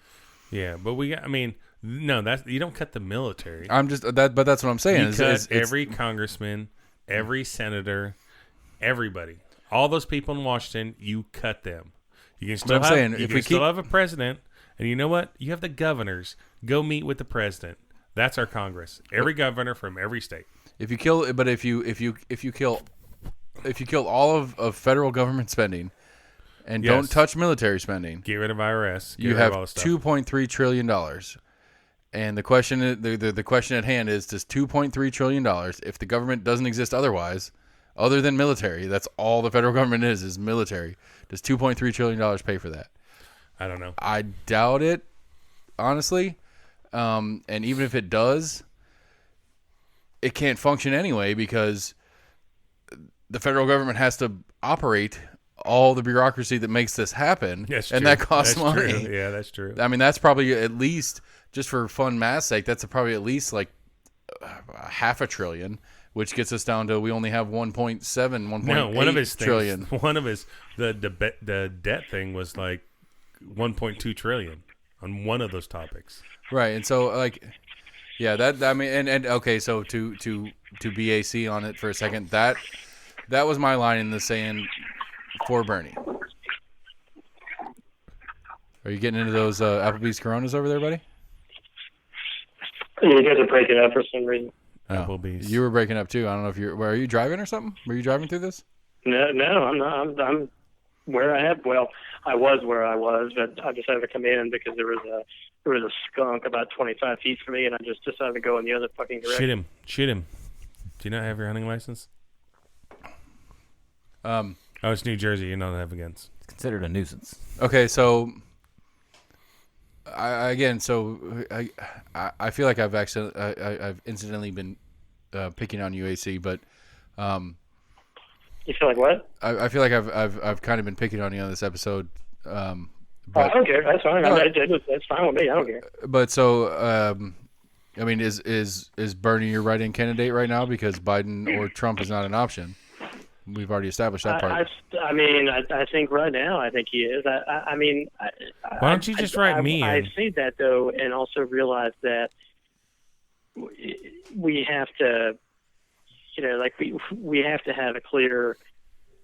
Yeah, but you don't cut the military. But that's what I'm saying. You cut every congressman, every senator, everybody, all those people in Washington. You cut them. You can still have a president. And you know what? You have the governors go meet with the president. That's our Congress. Every governor from every state. If you kill all of federal government spending and don't touch military spending, get rid of IRS. You have $2.3 trillion. And the question at hand is, does $2.3 trillion, if the government doesn't exist otherwise, other than military, that's all the federal government is military, does $2.3 trillion pay for that? I don't know. I doubt it, honestly. And even if it does, it can't function anyway because the federal government has to operate all the bureaucracy that makes this happen. That's and true. That costs money. True. Yeah, that's true. I mean, that's probably at least, just for fun math's sake, that's probably at least like $500 billion, which gets us down to we only have 1.8 trillion. The debt thing was like 1.2 trillion on one of those topics. Right. And so okay, so to BAC on it for a second, that was my line in the sand for Bernie. Are you getting into those Applebee's Coronas over there, buddy? You guys are breaking up for some reason. Applebee's. You were breaking up too. I don't know if are you driving or something? Were you driving through this? No, I'm not. I'm where I have. Well, I was where I was, but I decided to come in because there was a skunk about 25 feet from me, and I just decided to go in the other fucking direction. Shoot him. Do you not have your hunting license? Oh, it's New Jersey. You don't have guns. It's considered a nuisance. Okay, so I feel like I've incidentally been picking on UAC, but you feel like what? I feel like I've kind of been picking on you on this episode. But I don't care. That's fine. That's fine with me. I don't care. But so, I mean, is Bernie your write-in candidate right now because Biden or Trump is not an option? We've already established that part. I think right now, I think he is. Why don't you just write me in? I say that, though, and also realize that we have to, we have to have a clear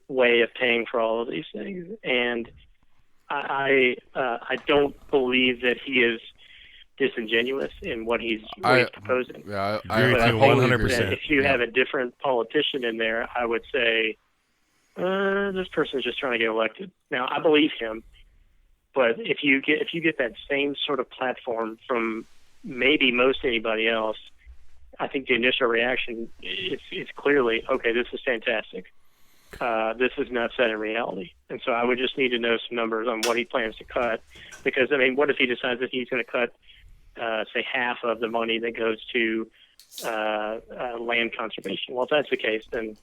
way of paying for all of these things. And I don't believe that he is disingenuous in what he's proposing. Yeah, I 100%. If you have a different politician in there, I would say this person is just trying to get elected. Now, I believe him, but if you get that same sort of platform from maybe most anybody else, I think the initial reaction is clearly, okay, this is fantastic. This is not set in reality. And so I would just need to know some numbers on what he plans to cut. Because, I mean, what if he decides that he's going to cut, say, half of the money that goes to land conservation? Well, if that's the case, then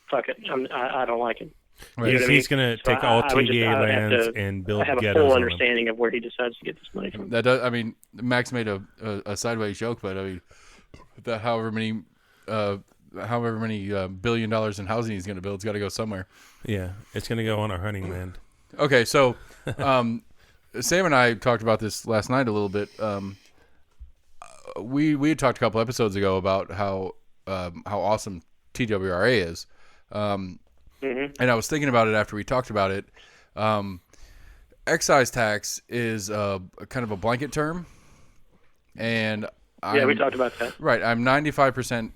fuck it. I don't like him. Right. You know he's going to take all TVA lands and build ghettos. I have a full understanding of where he decides to get this money from. That does, I mean, Max made a sideways joke, but I mean, however many $1 billion in housing he's going to build, it's got to go somewhere. Yeah, it's going to go on our hunting land. Okay, so Sam and I talked about this last night a little bit. We had talked a couple episodes ago about how awesome TWRA is, and I was thinking about it after we talked about it. Excise tax is kind of a blanket term, and we talked about that. Right, I'm 95%.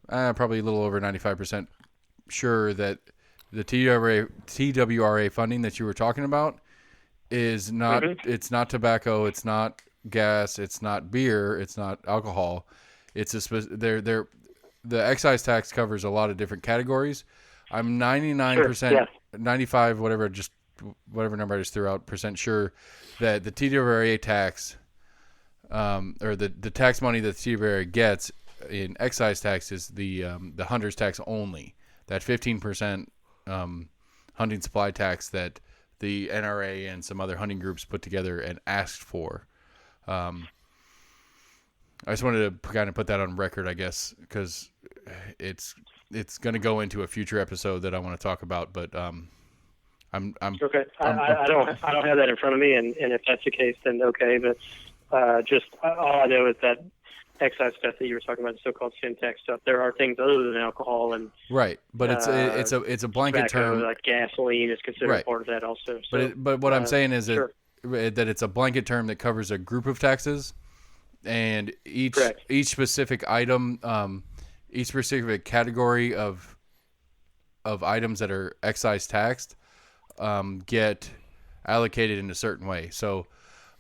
Probably a little over 95% sure that the TWRA funding that you were talking about is not. It's not tobacco. It's not gas. It's not beer. It's not alcohol. It's the excise tax covers a lot of different categories. I'm 99%, 95, whatever number I just threw out, % sure that the TWRA tax, or the tax money that the TWRA gets in excise tax is the hunter's tax only. That 15% hunting supply tax that the NRA and some other hunting groups put together and asked for. I just wanted to kind of put that on record, I guess, because it's going to go into a future episode that I want to talk about. But I'm okay. I don't have that in front of me, and if that's the case, then okay. But just all I know is that excise stuff that you were talking about, the so-called syntax stuff, there are things other than alcohol and right, but it's a blanket tobacco, term. Like gasoline is considered part of that also. So, but what I'm saying is that it's a blanket term that covers a group of taxes, and each specific item, each specific category of items that are excise taxed get allocated in a certain way. So,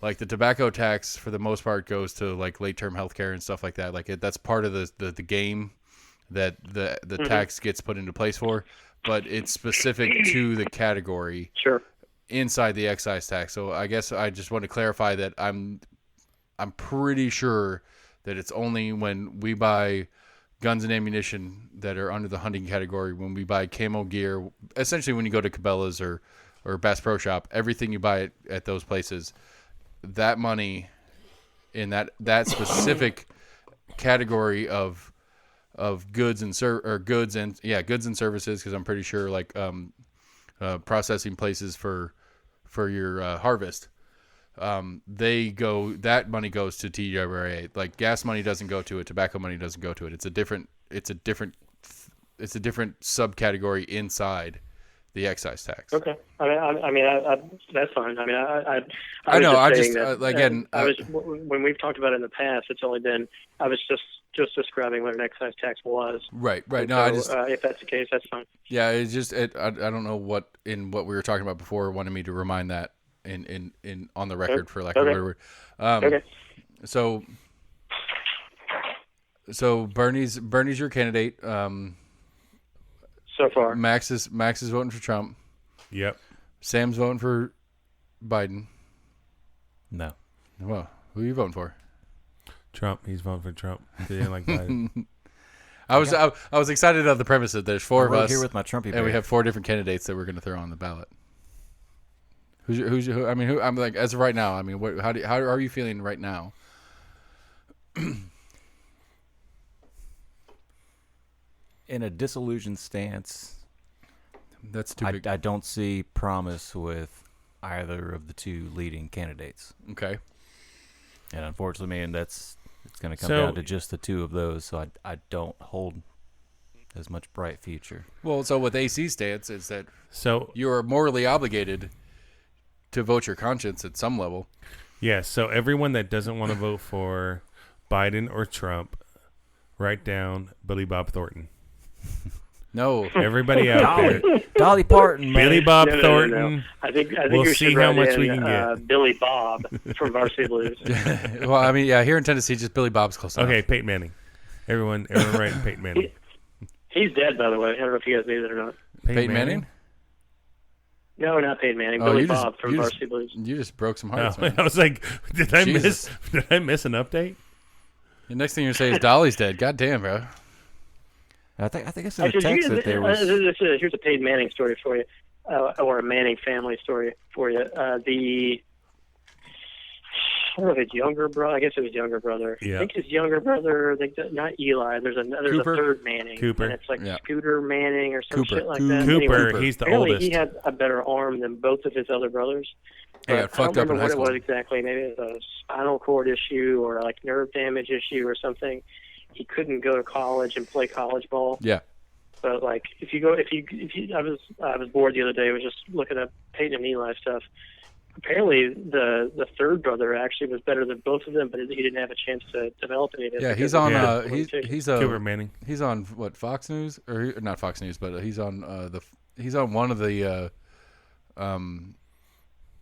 like the tobacco tax, for the most part, goes to like late-term healthcare and stuff like that. Like that's part of the game that the tax gets put into place for, but it's specific to the category inside the excise tax. So I guess I just want to clarify that I'm pretty sure that it's only when we buy guns and ammunition that are under the hunting category, when we buy camo gear, essentially when you go to Cabela's or Bass Pro Shop, everything you buy at those places, that money in that specific category of goods and services, because I'm pretty sure like processing places for your harvest, that money goes to TWRA. Like gas money doesn't go to it, tobacco money doesn't go to it. It's a different subcategory inside the excise tax. Okay. I mean, that's fine. I mean, I know. I just that, again, when we've talked about it in the past, it's only been I was just describing what an excise tax was. Right. No, so, I just if that's the case, that's fine. Yeah, it's just I don't know what we were talking about before wanted me to remind that in on the record for lack of a better word. Okay. So Bernie's your candidate. So far, Max is voting for Trump. Yep. Sam's voting for Biden. No. Well, who are you voting for? Trump. He's voting for Trump. He didn't like Biden. I was excited about the premise that there's four of us here with my Trumpy and we have 4 different candidates that we're going to throw on the ballot. I'm like as of right now. I mean, how are you feeling right now? In a disillusioned stance, that's too big. I don't see promise with either of the two leading candidates. Okay. And unfortunately, man, it's going to come down to just the two of those. So I don't hold as much bright future. Well, so with AC's stance is that you are morally obligated to vote your conscience at some level. Yeah. So everyone that doesn't want to vote for Biden or Trump, write down Billy Bob Thornton. No, everybody out there. Dolly Parton, man. Billy Bob Thornton. No. I think we'll we see should how much in, we can get. Billy Bob from Varsity Blues. Well, I mean, yeah, here in Tennessee, just Billy Bob's close enough. Okay, Peyton Manning. Everyone write Peyton Manning. He's dead, by the way. I don't know if you guys knew that or not. Peyton Manning? No, not Peyton Manning. Billy Bob from Varsity Blues. You just broke some hearts, man. I was like, did I miss an update? The next thing you're going to say is Dolly's dead. God damn, bro. I think it's in the text that there was. Here's a Peyton Manning story for you, or a Manning family story for you. I don't know if it's younger brother. I guess it was younger brother. Yeah. I think his younger brother. Not Eli. There's a third Manning. Cooper. And it's like Scooter Manning or some shit like that. Cooper. Anyway, he's the apparently oldest. He had a better arm than both of his other brothers. He got fucked up in high school. I don't remember what it was exactly. Maybe it was a spinal cord issue or like nerve damage issue or something. He couldn't go to college and play college ball. Yeah. But like, I was bored the other day. I was just looking up Peyton and Eli stuff. Apparently, the third brother actually was better than both of them, but he didn't have a chance to develop any of it. Yeah, he's on. He's Cooper Manning. He's on what, Fox News or not Fox News, but he's on one of the one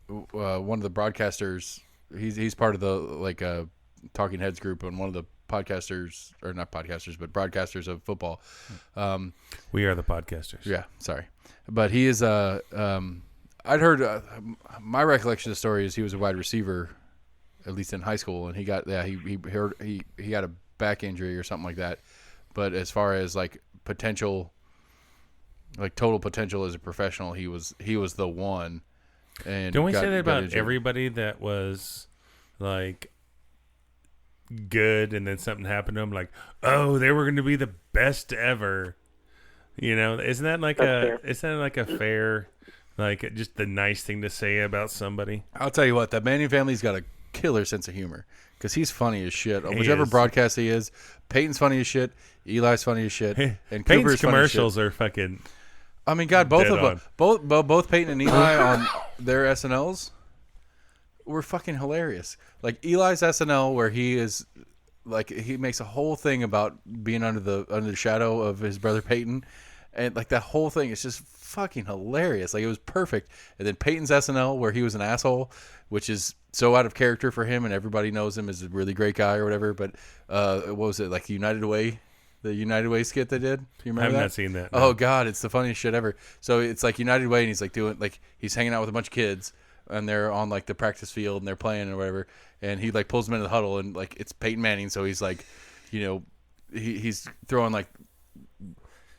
of the broadcasters. He's part of the Talking Heads group on one of the podcasters, or not podcasters, but broadcasters of football. We are the podcasters. Yeah, sorry, but he is I'd heard my recollection of the story is he was a wide receiver, at least in high school, and he got he got a back injury or something like that. But as far as like potential, like total potential as a professional, he was the one. And don't we say that about everybody that was like good and then something happened to them, like, oh, they were going to be the best ever, isn't that like a fair, like, just the nice thing to say about somebody? I'll tell you what, that Manning family's got a killer sense of humor because he's funny as shit. Whichever broadcast he is, Peyton's funny as shit, Eli's funny as shit, and Peyton's Cooper's commercials funny are fucking. I mean, God, both of them, both Peyton and Eli on their SNLs were fucking hilarious. Like Eli's SNL, where he is like he makes a whole thing about being under the shadow of his brother Peyton, and like that whole thing is just fucking hilarious. Like it was perfect. And then Peyton's SNL, where he was an asshole, which is so out of character for him, and everybody knows him as a really great guy or whatever. But what was it, like United Way? The United Way skit they did? You remember that? I have not seen that. No. Oh God, it's the funniest shit ever. So it's like United Way, and he's like he's hanging out with a bunch of kids, and they're on like the practice field and they're playing or whatever, and he like pulls them into the huddle, and like it's Peyton Manning, so he's like, he's throwing like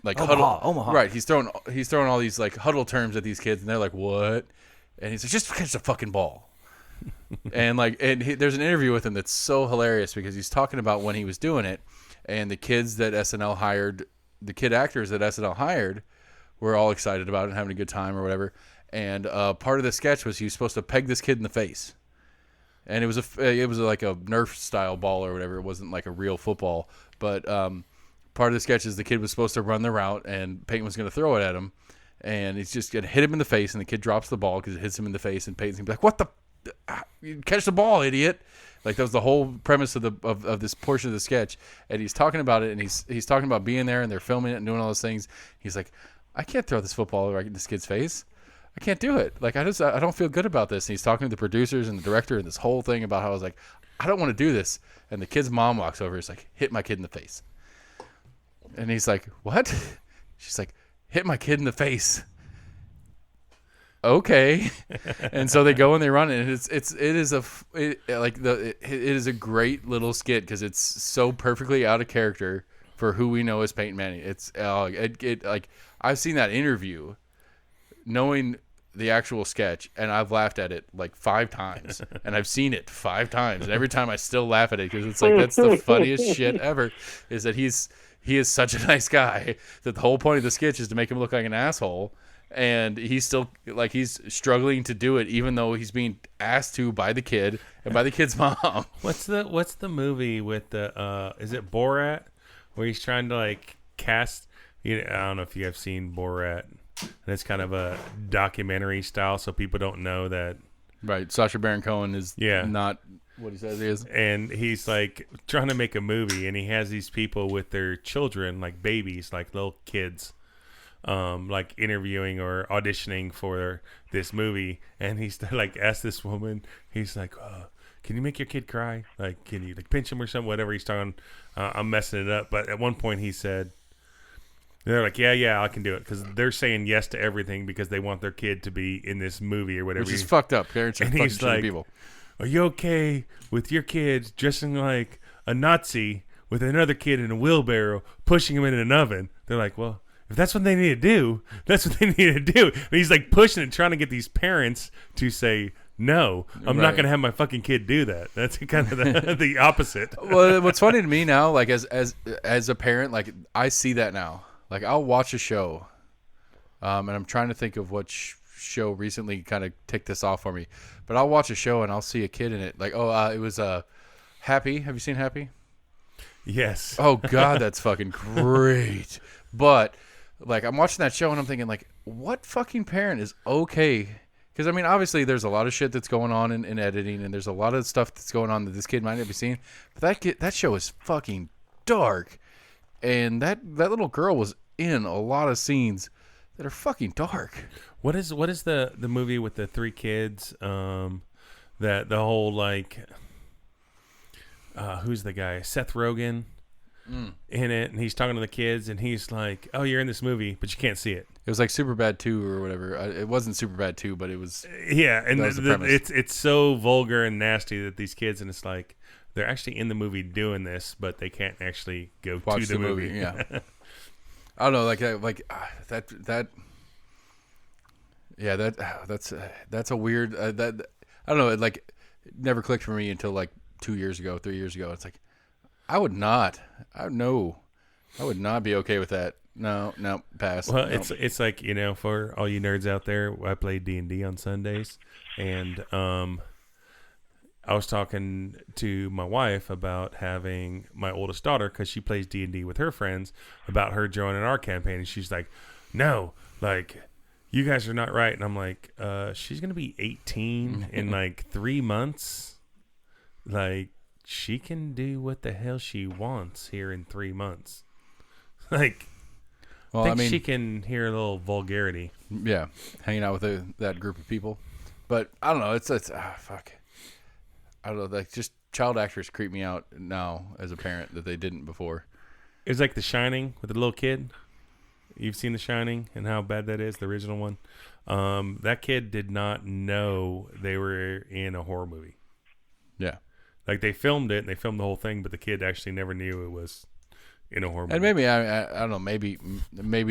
Omaha. Right, he's throwing all these like huddle terms at these kids, and they're like, what? And he's like, just catch the fucking ball. and there's an interview with him that's so hilarious because he's talking about when he was doing it. And the kids that SNL hired, the kid actors that SNL hired, were all excited about it and having a good time or whatever. And part of the sketch was he was supposed to peg this kid in the face, and it was like a Nerf style ball or whatever. It wasn't like a real football, but part of the sketch is the kid was supposed to run the route, and Peyton was going to throw it at him, and he's just gonna hit him in the face, and the kid drops the ball because it hits him in the face, and Peyton's gonna be like, "What the? You catch the ball, idiot!" Like that was the whole premise of this portion of the sketch, and he's talking about it, and he's talking about being there, and they're filming it and doing all those things. He's like, "I can't throw this football right in this kid's face. I can't do it. Like I don't feel good about this." And he's talking to the producers and the director and this whole thing about how I was like, "I don't want to do this." And the kid's mom walks over. He's like, "Hit my kid in the face." And he's like, "What?" She's like, "Hit my kid in the face." Okay. And so they go and they run it, and it is a great little skit because it's so perfectly out of character for who we know as Peyton Manning. It's like I've seen that interview knowing the actual sketch, and I've laughed at it like 5 times, and I've seen it 5 times, and every time I still laugh at it because it's like that's the funniest shit ever. Is that he is such a nice guy that the whole point of the sketch is to make him look like an asshole, and he's still like he's struggling to do it even though he's being asked to by the kid and by the kid's mom. What's the movie with the is it Borat where he's trying to like cast? I don't know if you have seen Borat. And it's kind of a documentary style, so people don't know that. Right, Sacha Baron Cohen is not what he says he is. And he's like trying to make a movie, and he has these people with their children, like babies, like little kids, like interviewing or auditioning for this movie. And he's like, asked this woman, he's like, "Can you make your kid cry? Like, can you like pinch him or something?" Whatever he's talking. I'm messing it up, but at one point he said. They're like, yeah, I can do it because they're saying yes to everything because they want their kid to be in this movie or whatever. Which is fucked up. Parents are fucking shitty people. "Are you okay with your kid dressing like a Nazi with another kid in a wheelbarrow, pushing him in an oven?" They're like, "Well, if that's what they need to do, that's what they need to do." And he's like pushing it, trying to get these parents to say, "No, I'm not going to have my fucking kid do that." That's kind of the opposite. Well, what's funny to me now, like as a parent, like I see that now. Like I'll watch a show, and I'm trying to think of what show recently kind of ticked this off for me. But I'll watch a show and I'll see a kid in it. Like, it was Happy. Have you seen Happy? Yes. Oh God, that's fucking great. But like, I'm watching that show and I'm thinking, like, what fucking parent is okay? Because I mean, obviously, there's a lot of shit that's going on in editing, and there's a lot of stuff that's going on that this kid might not be seeing. But that show is fucking dark. And that little girl was in a lot of scenes that are fucking dark. What is the movie with the 3 kids? That the whole like, who's the guy? Seth Rogen in it, and he's talking to the kids, and he's like, "Oh, you're in this movie, but you can't see it." It was like Superbad 2 or whatever. It wasn't Superbad 2, but it was. Yeah, and it's so vulgar and nasty that these kids, and it's like. They're actually in the movie doing this, but they can't actually go watch to the movie. Yeah, I don't know, like that. Yeah, that's a weird. That I don't know. It like it never clicked for me until like 3 years ago. It's like I would not be okay with that. No, pass. Well, no. It's like for all you nerds out there, I play D&D on Sundays, and I was talking to my wife about having my oldest daughter, because she plays D&D with her friends, about her joining our campaign. And she's like, "No, like, you guys are not right." And I'm like, she's going to be 18 in like 3 months. Like, she can do what the hell she wants here in 3 months. Like, well, I think she can hear a little vulgarity. Yeah, hanging out with that group of people. But I don't know. It's fuck. I don't know, like just child actors creep me out now as a parent that they didn't before. It's like The Shining with the little kid. You've seen The Shining and how bad that is, the original one. That kid did not know they were in a horror movie. Yeah. Like they filmed it and they filmed the whole thing, but the kid actually never knew it was in a horror movie. And maybe, I don't know, maybe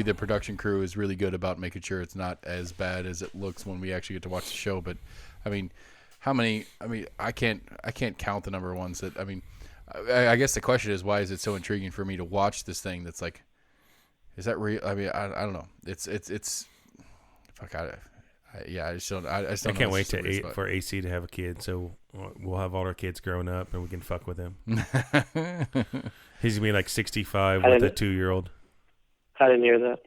the production crew is really good about making sure it's not as bad as it looks when we actually get to watch the show. But I mean, how many? I mean, I can't count the number of ones that. I mean, I guess the question is, why is it so intriguing for me to watch this thing? That's like, is that real? I mean, I don't know. It's fuck. I just don't. I can't wait for AC to have a kid, so we'll have all our kids growing up and we can fuck with him. He's gonna be like 65 with a 2-year-old. I didn't hear that.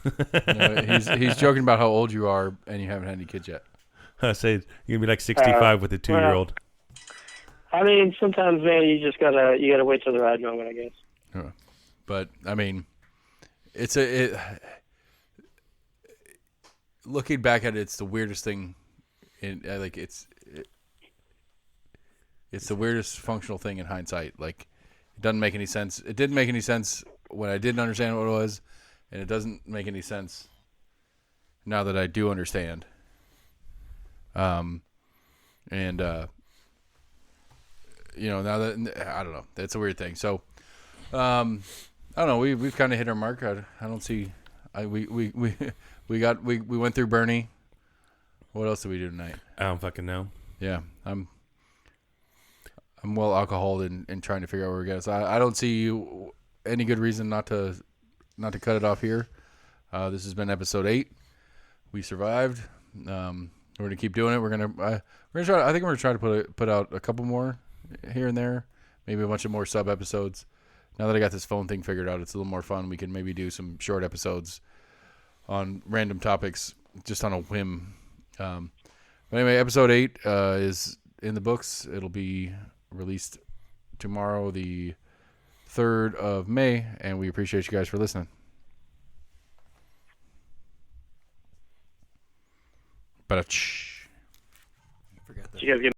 He's joking about how old you are and you haven't had any kids yet. I say you're gonna be like 65 with a 2-year-old. I mean, sometimes, man, you gotta wait till the right moment, I guess. But I mean, looking back at it, it's the weirdest thing. It's the weirdest functional thing in hindsight. Like, it doesn't make any sense. It didn't make any sense when I didn't understand what it was, and it doesn't make any sense now that I do understand. Now that I don't know, that's a weird thing. So, I don't know. We've kind of hit our mark. I don't see. We went through Bernie. What else did we do tonight? I don't fucking know. Yeah, I'm well alcoholed and trying to figure out where we're going. So I don't see any good reason not to cut it off here. This has been episode 8. We survived. We're gonna keep doing it. We're gonna try. I think we're gonna try to put out a couple more here and there. Maybe a bunch of more sub episodes. Now that I got this phone thing figured out, it's a little more fun. We can maybe do some short episodes on random topics just on a whim. But anyway, episode 8 is in the books. It'll be released tomorrow, the 3rd of May, and we appreciate you guys for listening. But you guys get